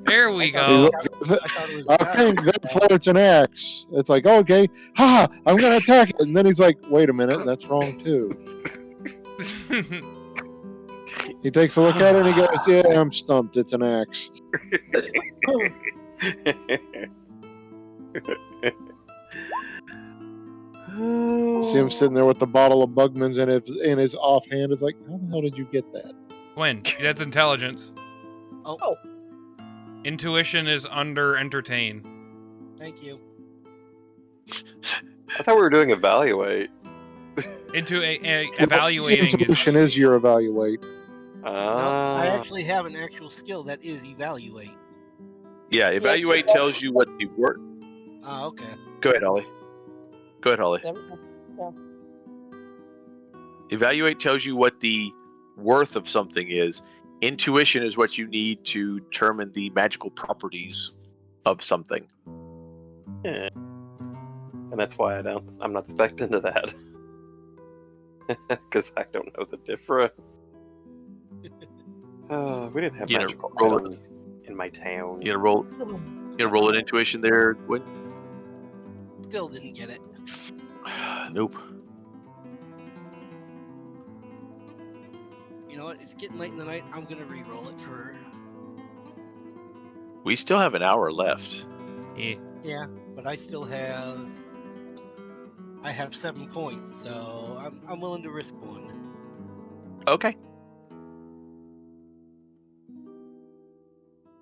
There we He's go. like, I thought it was I bad. think therefore it's an axe. It's like, okay, ha, I'm gonna attack it. And then he's like, wait a minute, that's wrong too. He takes a look at it and he goes, yeah, I'm stumped, it's an axe. See him sitting there with the bottle of Bugman's in his offhand. It's like, how the hell did you get that? Gwen, that's intelligence. Oh, Intuition is under entertain. thank you. I thought we were doing evaluate. Evaluating is Intuition is your evaluate. No, I actually have an actual skill that is evaluate. Yeah, evaluate tells you what the work. Ah, okay. Go ahead, Holly. Never mind. Evaluate tells you what the worth of something is. Intuition is what you need to determine the magical properties of something. Yeah. And that's why I'm not spec'd into that. Because I don't know the difference. We didn't have You know, magical roll it. items in my town. You gonna roll an intuition there, Gwen? Still didn't get it. Nope. You know what? It's getting late in the night. I'm gonna re-roll it for. We still have an hour left. Yeah. Yeah, but I still have. I have 7 points, so I'm willing to risk one. Okay.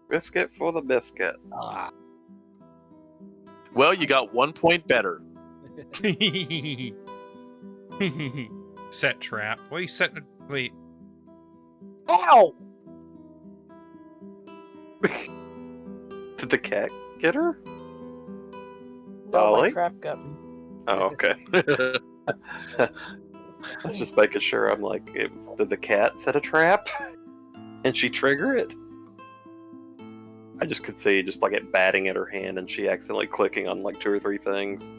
Biscuit for the biscuit. Ah. Well, you got 1 point better. Set trap. What are you setting? Wait. Ow! Did the cat get her? No, my Dolly? trap got me. Oh, okay. I was just making sure. I'm like, did the cat set a trap? And she trigger it? I just could see just like it batting at her hand and she accidentally clicking on like 2 or 3 things.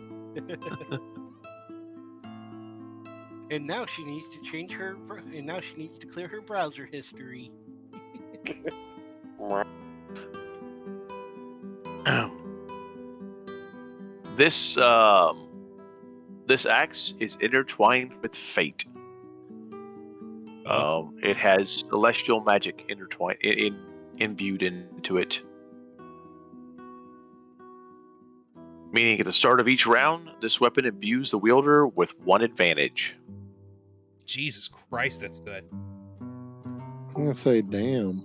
And now she needs to change her. And now she needs to clear her browser history. This this axe is intertwined with fate. It has celestial magic intertwined imbued into it. Meaning at the start of each round, this weapon imbues the wielder with 1 advantage. Jesus Christ, that's good. I'm gonna say, damn.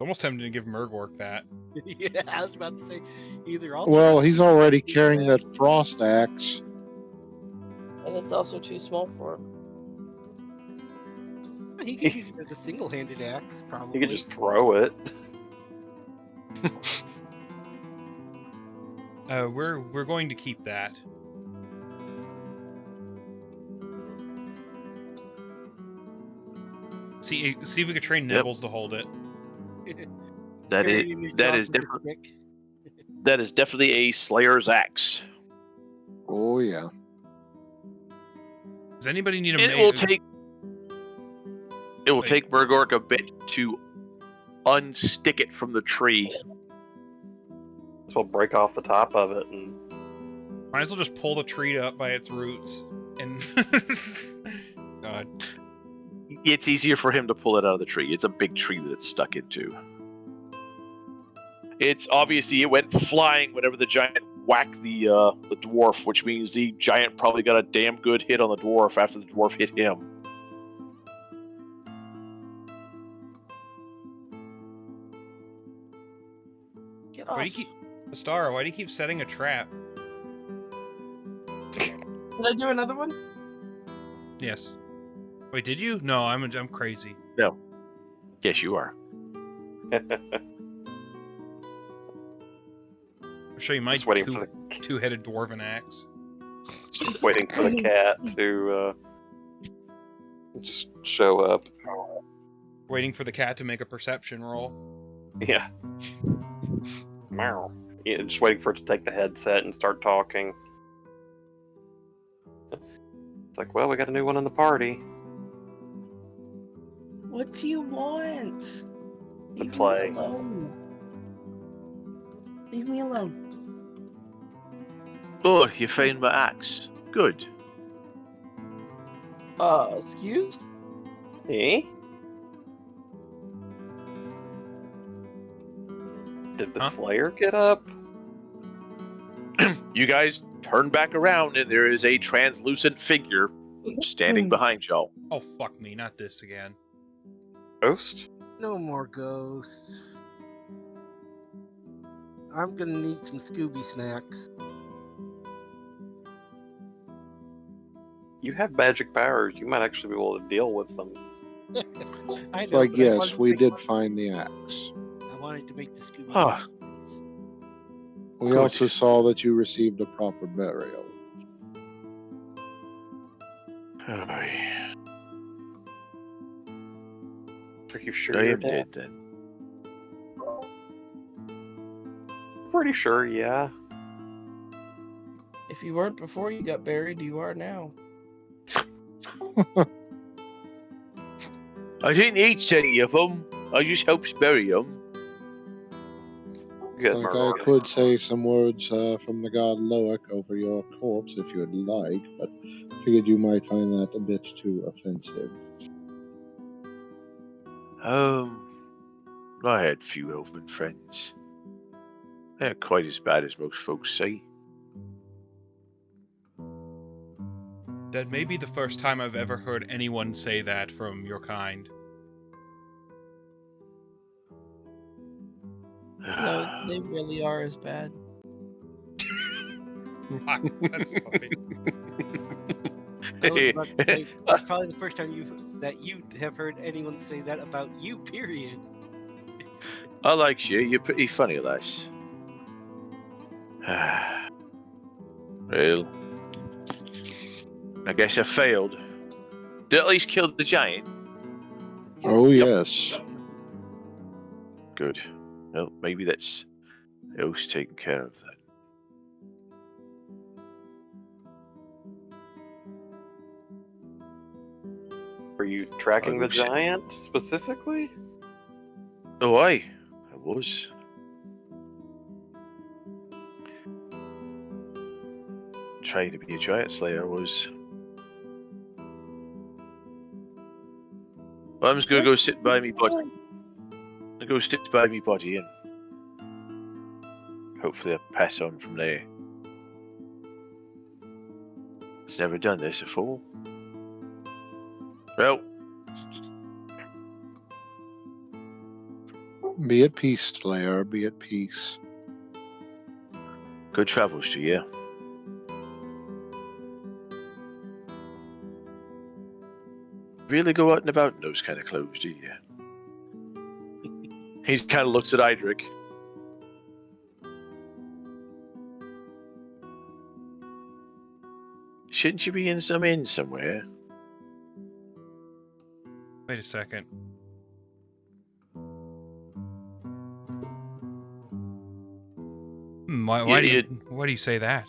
Almost tempted to give Murgork that. Yeah, I was about to say either. Well, he's already carrying that frost axe. And it's also too small for him. He could use it as a single-handed axe, probably. You could just throw it. We're going to keep that. See if we could train Nibbles to hold it. That is definitely a Slayer's axe. Oh yeah. Does anybody need a? It will take Murgork a bit to unstick it from the tree. So we'll break off the top of it and Might as well just pull the tree up by its roots and. God. It's easier for him to pull it out of the tree. It's a big tree that it's stuck into. It's obviously it went flying whenever the giant whacked the dwarf, which means the giant probably got a damn good hit on the dwarf after the dwarf hit him. Get off. Why do you keep Star? Why do you keep setting a trap? Did I do another one? Yes. Wait, did you? No, I'm crazy. No. Yes, you are. I'll show you my just waiting for the two-headed dwarven axe. just waiting for the cat to just show up. Waiting for the cat to make a perception roll. Yeah. Meow. Yeah, just waiting for it to take the headset and start talking. It's like, well, we got a new one in the party. What do you want? To play. Me alone. Leave me alone. Oh, you found my axe. Good. Excuse? Eh? Did the Huh? Slayer get up? You guys turn back around, and there is a translucent figure standing behind y'all. Oh, fuck me, not this again. Ghost? No more ghosts. I'm gonna need some Scooby snacks. You have magic powers. You might actually be able to deal with them. I It's know, like, but I yes, wanted to we make- did find the axe. I wanted to make the Scooby. Huh. snacks. We Good. also saw that you received a proper burial. Are you sure I you're am dead? dead then. pretty sure, yeah. If you weren't before you got buried, you are now. I didn't eat any of them. I just helped bury them. Good, Like Murdoch. I could say some words from the god Loic over your corpse if you'd like, but figured you might find that a bit too offensive. I had few elven friends. They aren't quite as bad as most folks say. That may be the first time I've ever heard anyone say that from your kind. No, they really are as bad. That's funny. I was about to say, it's probably the first time that you have heard anyone say that about you, period. I like you. You're pretty funny, lass. Well, I guess I failed. Did at least kill the giant? Oh, yes. Good. Well, maybe that's else taking care of that. Were you tracking the Oh, shit. giant specifically? Oh, I was. Trying to be a giant slayer was. Well, I'm just gonna go sit by me body. I go sit by me body and hopefully I'll pass on from there. It's never done this before. Well, Be at peace, Slayer. Be at peace. good travels to you. Really go out and about in those kind of clothes, do you? He kind of looks at Idric. Shouldn't you be in some inn somewhere? Wait a second. Why do you say that?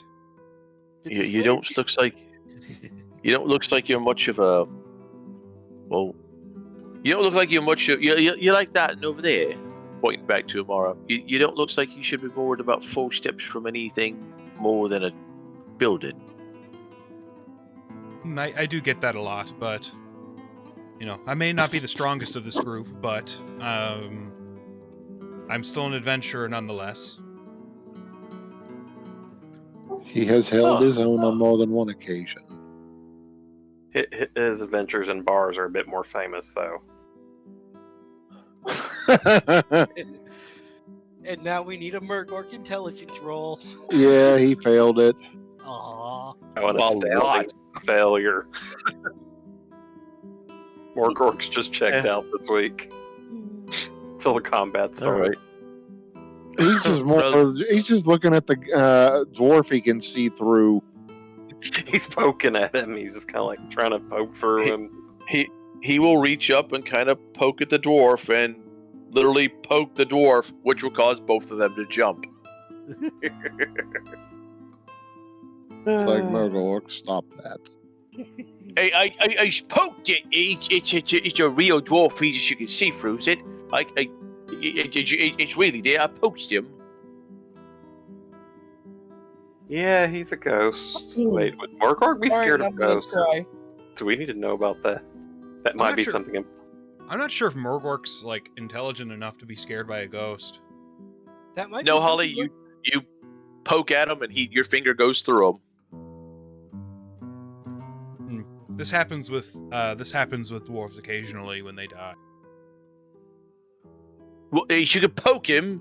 You don't looks like you're much of a. Well, you don't look like you're much of you like that and over there, pointing back to Amara. You don't look like you should be moored about 4 steps from anything more than a building. I do get that a lot, but you know, I may not be the strongest of this group, but I'm still an adventurer nonetheless. He has held his own on more than one occasion. His adventures in bars are a bit more famous, though. And now we need a Murgork intelligence roll. Yeah, he failed it. Aww. Oh, an A astounding lot. failure. More Gorks just checked out this week. Till the combat starts. He's just he's just looking at the dwarf he can see through. He's poking at him. He's just kind of like trying to poke through him. He will reach up and kind of poke at the dwarf and literally poke the dwarf, which will cause both of them to jump. It's like Murgork, stop that. Hey, I poked it. It's a real dwarf. Just you can see through it. It's really there. I poked him. Yeah, he's a ghost. Wait, would Murgork be scared of ghosts? Cry. Do we need to know about that? That might not be sure. something. I'm not sure if Murgork's like intelligent enough to be scared by a ghost. That might No, be Holly, something you poke at him and your finger goes through him. This happens with dwarves occasionally when they die. Well, you could poke him.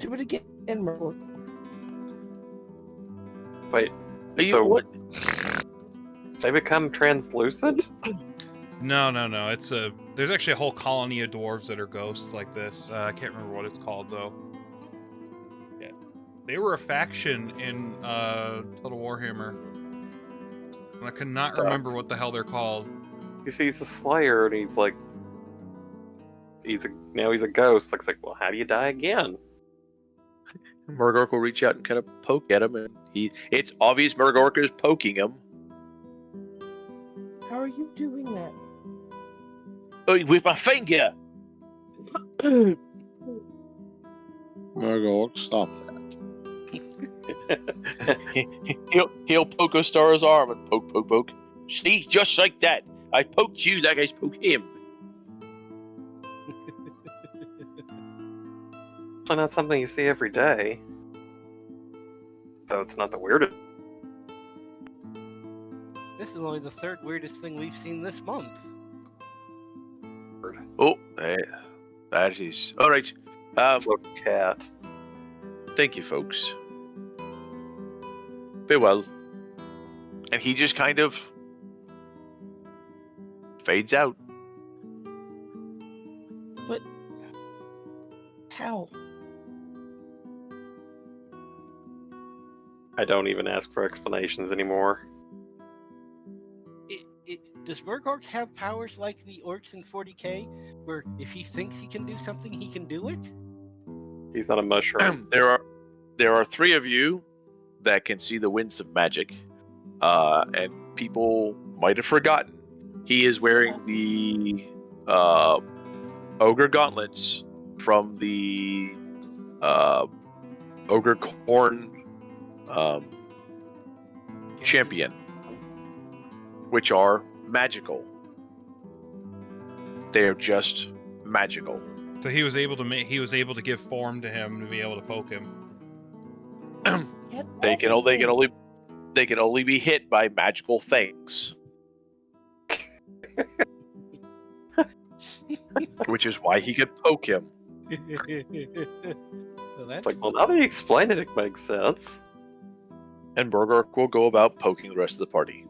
Do it again, Murloc. Wait, So what? They become translucent? No. It's there's actually a whole colony of dwarves that are ghosts like this. I can't remember what it's called though. Yeah, they were a faction in Total Warhammer. And I cannot remember what the hell they're called. You see, he's a slayer, and he's like, now he's a ghost. Like, well, how do you die again? Murgork will reach out and kind of poke at him, and it's obvious Murgork is poking him. How are you doing that? Oh, with my finger. Murgork, stop that. he'll poke Ostar's arm and poke. See, just like that. I poked you like I poked him. And that's something you see every day. So it's not the weirdest. This is only the third weirdest thing we've seen this month. Oh, that is all right. Look, cat. Thank you, folks. Very well. And he just kind of fades out. But how? I don't even ask for explanations anymore. Does Murgork have powers like the orcs in 40k, where if he thinks he can do something, he can do it? He's not a mushroom. There are 3 of you that can see the winds of magic, and people might have forgotten. He is wearing the ogre gauntlets from the ogre corn champion, which are magical. They are just magical. So he was able to give form to him to be able to poke him. They can only be hit by magical things. Which is why he could poke him. Well, that's It's like, well, now that you explain it, it makes sense. And Murgork will go about poking the rest of the party.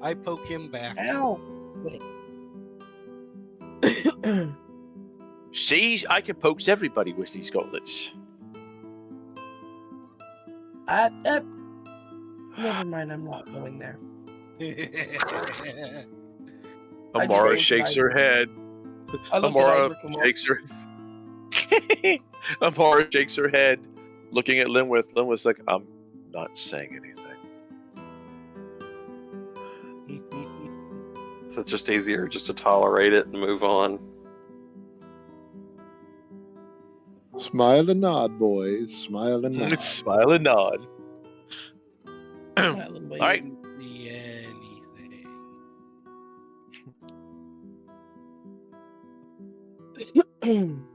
I poke him back. Ow! See, I can poke everybody with these gauntlets. Never mind, I'm not going there. I Amara just shakes look her head. I look Amara at Ivor shakes her. Amara shakes her head, looking at Linwith. Linwith's like, I'm not saying anything. So it's just easier just to tolerate it and move on. Smile and nod, boys. Smile and nod. Smile and nod. All right. Be anything.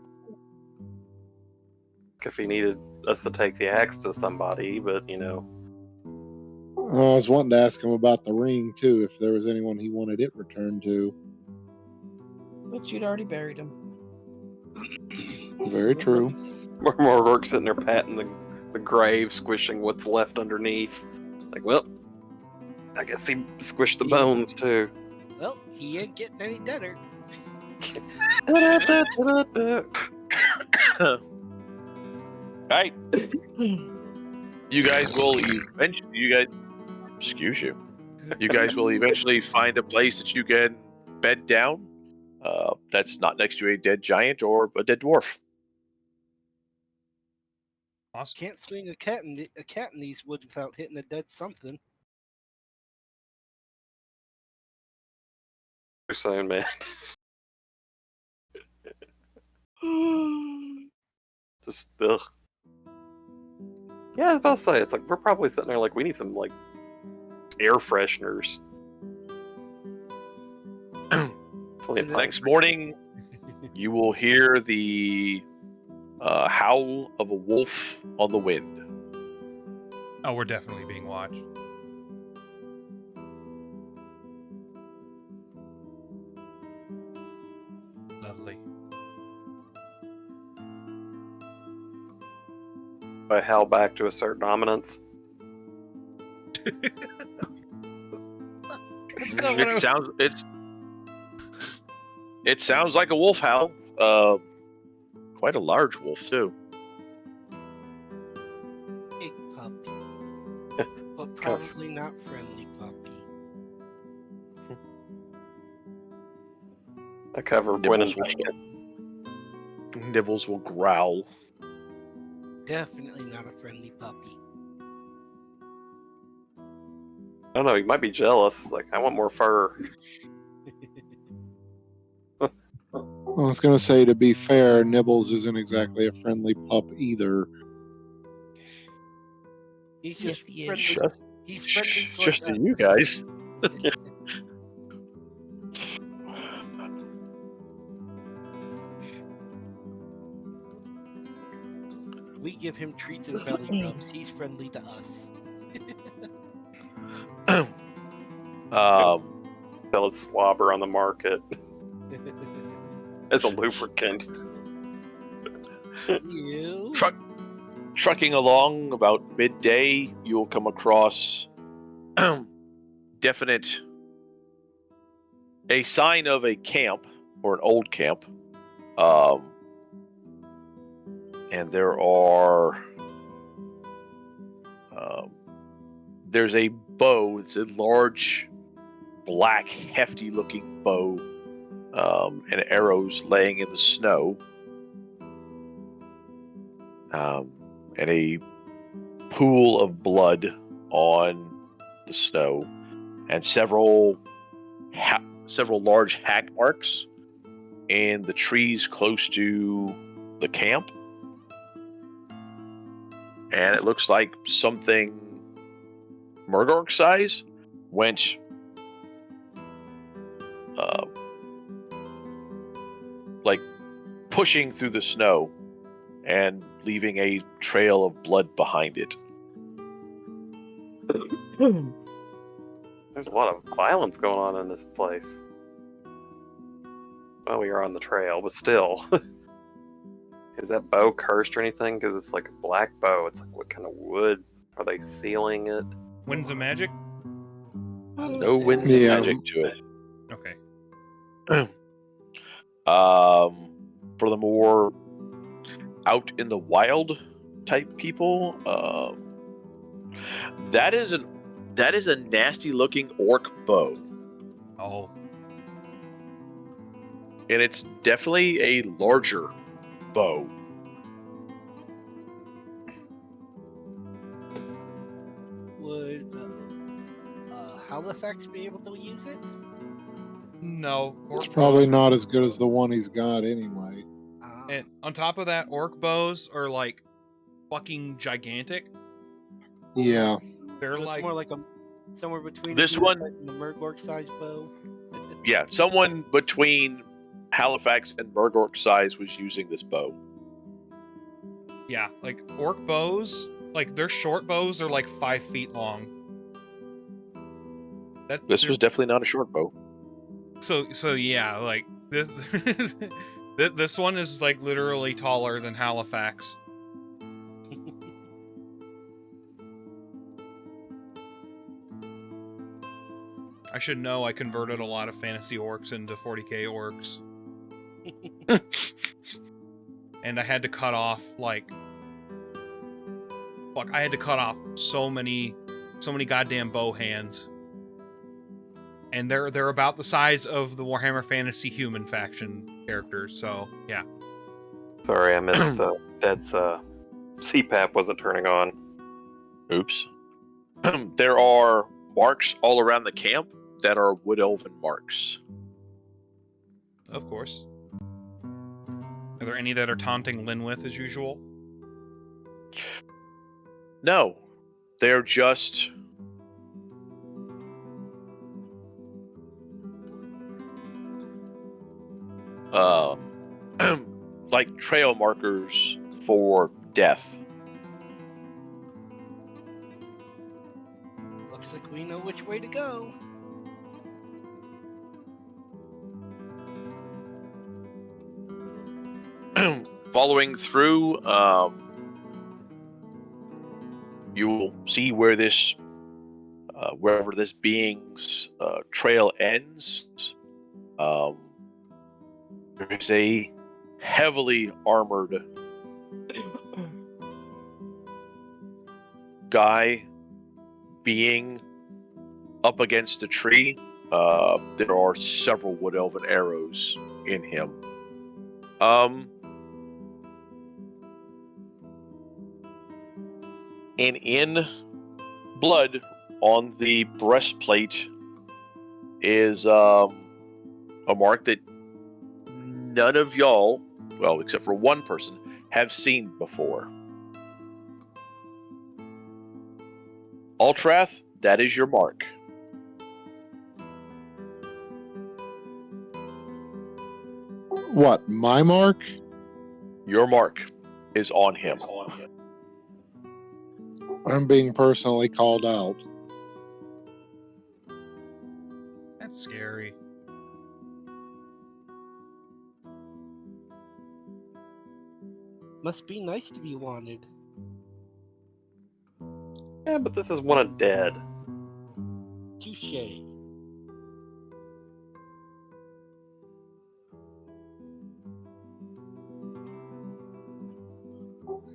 If he needed us to take the axe to somebody, but you know. I was wanting to ask him about the ring, too, if there was anyone he wanted it returned to. But you'd already buried him. Very true. Murgork sitting there patting the grave, squishing what's left underneath. Like, well, I guess he squished the bones too. Well, he ain't getting any deader. Right. You guys will eventually. Excuse you. You guys will eventually find a place that you can bed down. That's not next to a dead giant or a dead dwarf. Awesome. Can't swing a cat in these woods without hitting a dead something. You're saying, man. Just ugh. Yeah, I was about to say, it's like we're probably sitting there like we need some like air fresheners. Next morning, you will hear the howl of a wolf on the wind. Oh, we're definitely being watched. Lovely. I howl back to a certain dominance. It sounds like a wolf howl. Quite a large wolf too. Big puppy. But probably not friendly puppy. I cover Gwen and Nibbles will growl. Definitely not a friendly puppy. I don't know, he might be jealous. Like, I want more fur. I was going to say, to be fair, Nibbles isn't exactly a friendly pup either. He's Yes, just he is. friendly. He's friendly towards Just to us. you guys. We give him treats and belly rubs. He's friendly to us. Sell his slobber on the market as a lubricant. You. Trucking along about midday, you'll come across definite a sign of a camp or an old camp. And there are there's a bow. It's a large, black, hefty-looking bow, and arrows laying in the snow, and a pool of blood on the snow, and several large hack marks in the trees close to the camp. And it looks like something Murgork size went like pushing through the snow and leaving a trail of blood behind it. There's a lot of violence going on in this place. Well, we are on the trail, but still. Is that bow cursed or anything? Because it's like a black bow. It's like, what kind of wood? Are they sealing it? Winds of magic? No winds of magic to it. Okay. For the more out in the wild type people, that is a nasty looking orc bow, Oh. and it's definitely a larger bow. Would Halifax be able to use it? No. It's probably not as good as the one he's got anyway. And on top of that, orc bows are like fucking gigantic. Yeah. They're So it's like more like somewhere between This a one- and the Murgork size bow. Yeah, someone between Halifax and Murgork size was using this bow. yeah, like orc bows, like their short bows are like 5 feet long. This was definitely not a short bow. So yeah, like this this one is like literally taller than Halifax. I should know I converted a lot of fantasy orcs into 40k orcs. And I had to cut off I had to cut off so many goddamn bow hands. And they're about the size of the Warhammer Fantasy human faction characters, so yeah. Sorry, I missed Dad's CPAP wasn't turning on. Oops. There are marks all around the camp that are wood elven marks. Of course. Are there any that are taunting Linwith as usual? No, they're just like trail markers for death. Looks like we know which way to go. Following through, you will see where wherever this being's trail ends. There is a heavily armored being up against a tree. There are several wood elven arrows in him. And in blood on the breastplate is a mark that none of y'all, well, except for one person, have seen before. Altrath, that is your mark. What, my mark? Your mark is on him. I'm being personally called out. That's scary. Must be nice to be wanted. Yeah, but this is one of dead. Touche.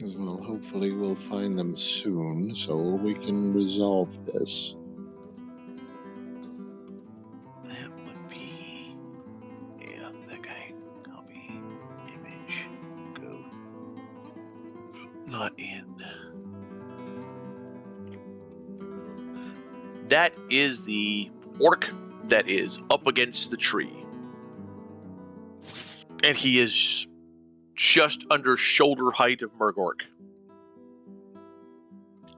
Well, hopefully we'll find them soon so we can resolve this. That would be... Yeah, that guy. Copy. Image. Go. Not in. That is the orc that is up against the tree. And he is just under shoulder height of Murgork.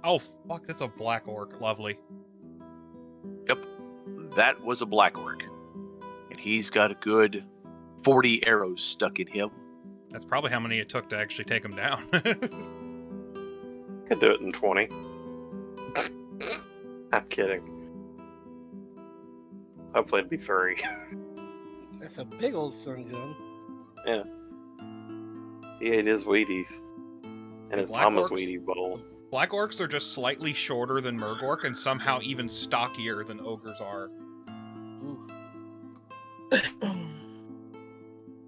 Oh, fuck, that's a black orc. Lovely. Yep, that was a black orc. And he's got a good 40 arrows stuck in him. That's probably how many it took to actually take him down. Could do it in 20. I'm kidding. Hopefully it'd be 3. That's a big old sun gun. Yeah. He ate his Wheaties. And his Black Thomas orcs? Wheatie bowl. Black orcs are just slightly shorter than Murgork and somehow even stockier than ogres are. Ooh.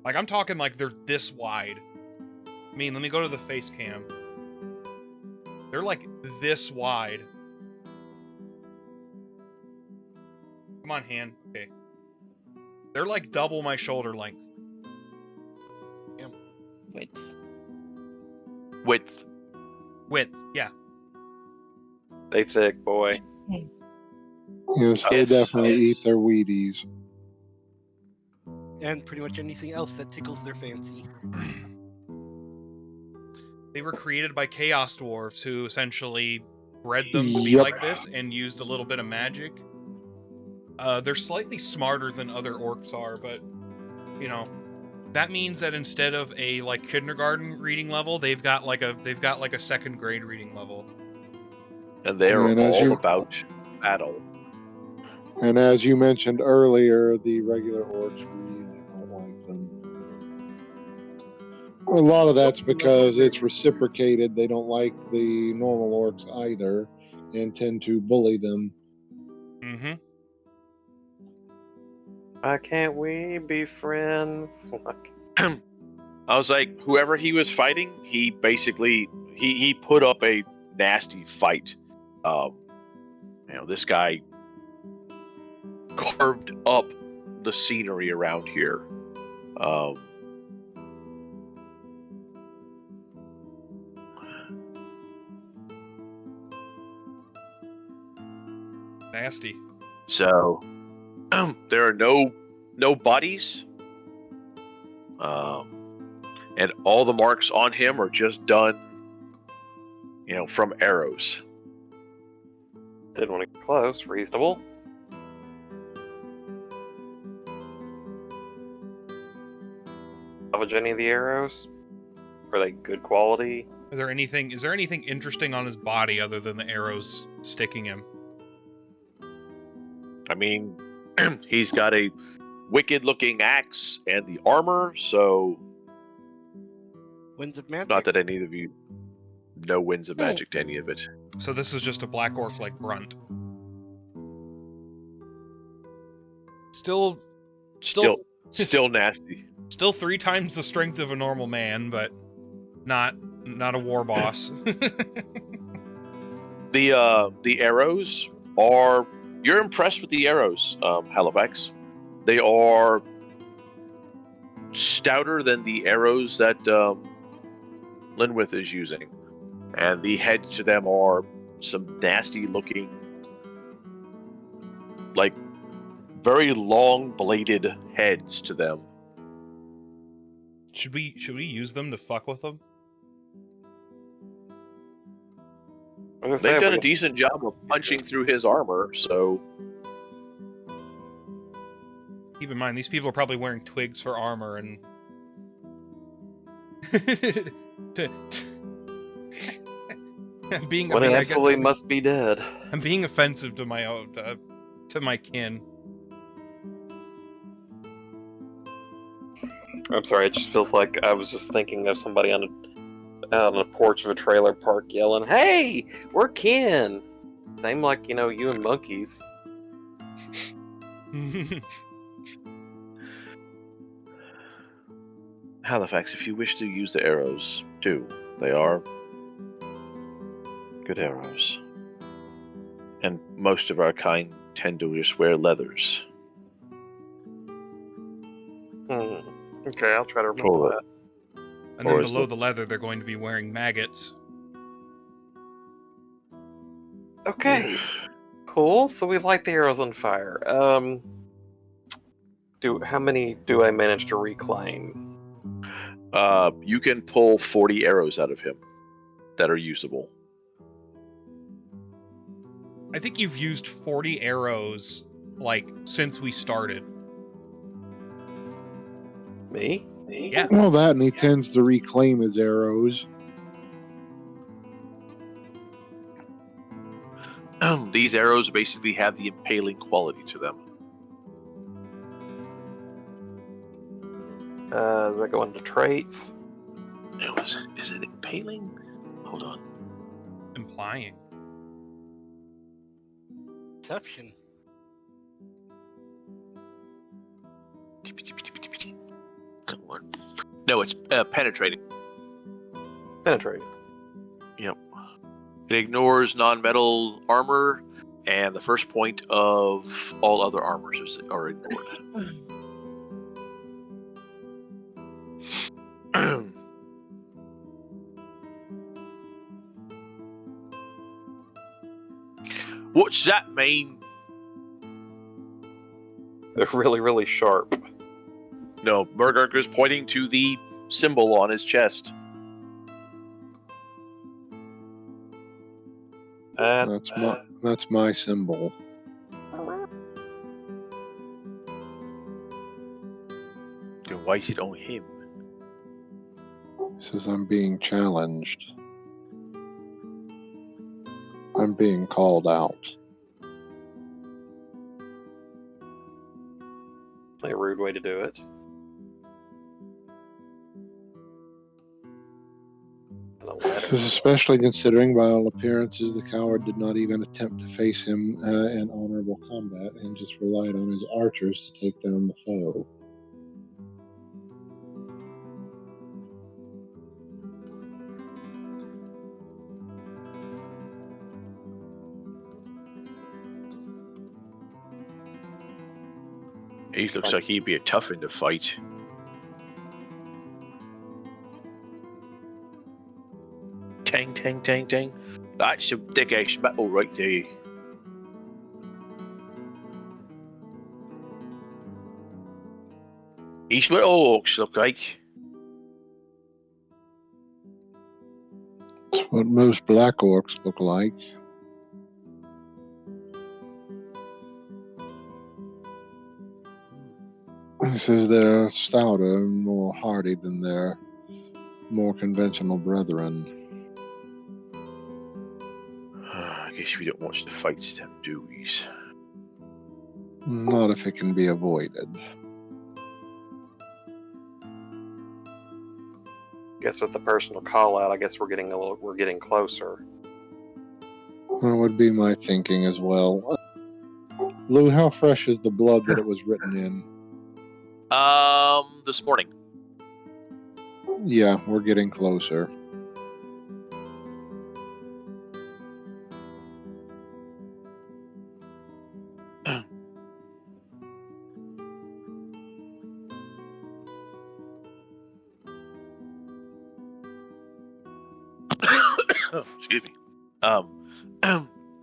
Like, I'm talking like they're this wide. I mean, let me go to the face cam. They're like this wide. Come on, hand. Okay. They're like double my shoulder length. Width. Width, yeah. They thick, boy. Yes, they Yes. definitely eat their Wheaties. And pretty much anything else that tickles their fancy. They were created by Chaos Dwarves who essentially bred them to be Yep. like this and used a little bit of magic. They're slightly smarter than other orcs are, but, you know, that means that instead of a like kindergarten reading level, they've got like a second grade reading level. And they are And as all you- about battle. And as you mentioned earlier, the regular orcs really don't like them. A lot of that's because it's reciprocated. They don't like the normal orcs either and tend to bully them. Mm-hmm. Why can't we be friends? I was like, whoever he was fighting, he basically he put up a nasty fight. This guy carved up the scenery around here. Nasty. So there are no bodies, and all the marks on him are just done, from arrows. Didn't want to get close. Reasonable. Salvage any of the arrows? Are they good quality? Is there anything interesting on his body other than the arrows sticking him? I mean, he's got a wicked-looking axe and the armor, so Winds of magic. not that any of you know winds of magic to any of it. So this is just a black orc like grunt. Still Still nasty. Still 3 times the strength of a normal man, but not a war boss. The arrows are... You're impressed with the arrows, Halifax. They are stouter than the arrows that Linwith is using. And the heads to them are some nasty looking, like very long bladed heads to them. Should we use them to fuck with them? They've done a decent job of punching through his armor, so Keep in mind, these people are probably wearing twigs for armor and. I'm being. When it absolutely must be dead. I'm being offensive to my own, to my kin. I'm sorry. It just feels like I was just thinking of somebody out on a porch of a trailer park yelling, "Hey, we're kin!" Same like, you and monkeys. Halifax, if you wish to use the arrows, do. They are good arrows. And most of our kind tend to just wear leathers. Okay, I'll try to remember that. And then below the leather, they're going to be wearing maggots. Okay. Cool. So we light the arrows on fire. How many do I manage to reclaim? You can pull 40 arrows out of him that are usable. I think you've used 40 arrows, since we started. Me? Yeah. Well, that, and he tends to reclaim his arrows. These arrows basically have the impaling quality to them. Does that go into traits? Is it impaling? Hold on. Implying. Perception. Come on. No, it's penetrating. Penetrating. Yep. It ignores non-metal armor, and the first point of all other armors are ignored. What's that mean? They're really, really sharp. No, Murgarker's pointing to the symbol on his chest. That's my symbol. Then why is it on him? Says I'm being challenged. I'm being called out. A rude way to do it. This is especially considering, by all appearances, the coward did not even attempt to face him in honorable combat and just relied on his archers to take down the foe. He looks like he'd be a tough one to fight. Tang, tang, tang, tang. That's some thick-ass metal right there. He's what all orcs look like. It's what most black orcs look like. He says they're stouter and more hardy than their more conventional brethren. I guess we don't watch the fights them, do we? Not if it can be avoided. Guess with the personal call out, I guess we're getting closer. That would be my thinking as well. Lou, how fresh is the blood that it was written in? This morning. Yeah, we're getting closer. Excuse me. I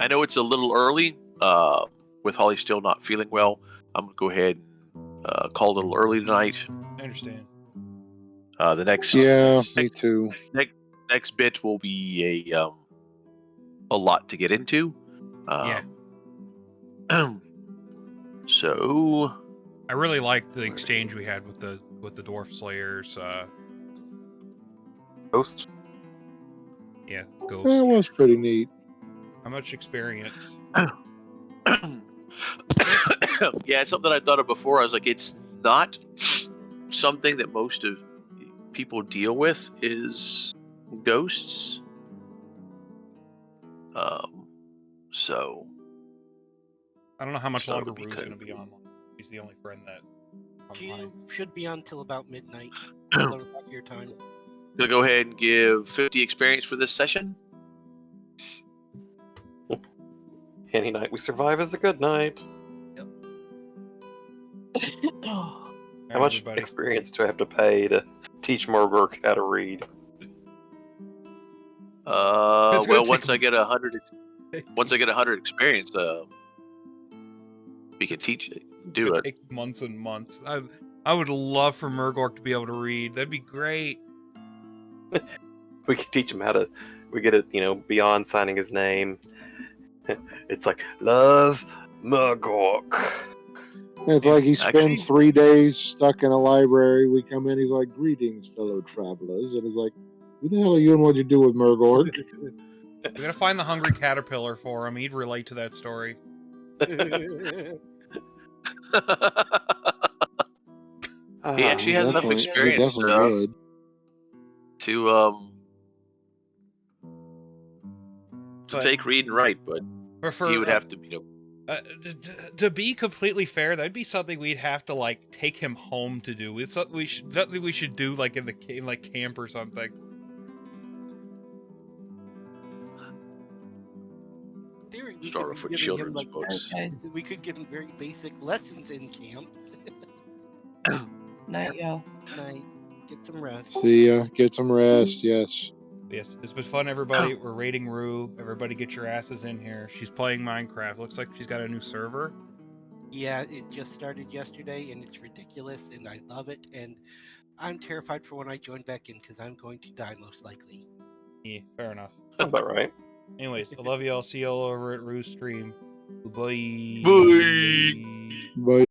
know it's a little early. With Holly still not feeling well, I'm gonna go ahead and call a little early tonight. I understand. The next Yeah, me too. next bit will be a lot to get into. Yeah. So I really liked the exchange we had with the dwarf slayers. Ghost. Yeah, That ghost. was pretty neat. How much experience? yeah, it's something I thought of before. I was like, it's not something that most of people deal with is ghosts. So I don't know how much So longer it'll be Rue's kind going to of be online. He's the only friend that You online. should be on till about midnight. 11 o'clock your time. gonna go ahead and give 50 experience for this session. Any night we survive is a good night. Oh, How much experience do I have to pay to teach Morgork how to read? It's gonna Well, take once I him- get 100 experience, we can teach it, do It'd it. take months and months. I would love for Murgork to be able to read. That'd be great. We can teach him how to. We get it, beyond signing his name. It's like, love Morgork. It's like he Actually- spends 3 days stuck in a library. We come in, he's like, "Greetings, fellow travelers," and it's like, "Who the hell are you and what'd you do with Murgork?" We gotta find the hungry caterpillar for him. He'd relate to that story. He actually has enough Definitely- experience he definitely would. to But- take, read, and write, but he would have to, to be completely fair, that'd be something we'd have to like take him home to do. It's something we should do like in camp or something. Theory, we start could off be with giving him, children's like, books. guys. we could give him very basic lessons in camp. Night, y'all. Night. Get some rest. See ya. Get some rest. Yes. Yes, it's been fun, everybody. We're raiding Rue. Everybody get your asses in here. She's playing Minecraft. Looks like she's got a new server. Yeah, it just started yesterday, and it's ridiculous, and I love it. And I'm terrified for when I join back in because I'm going to die most likely. Yeah, fair enough. Sounds about right. Anyways, I love you all. See you all over at Rue's stream. Bye. Bye. Bye.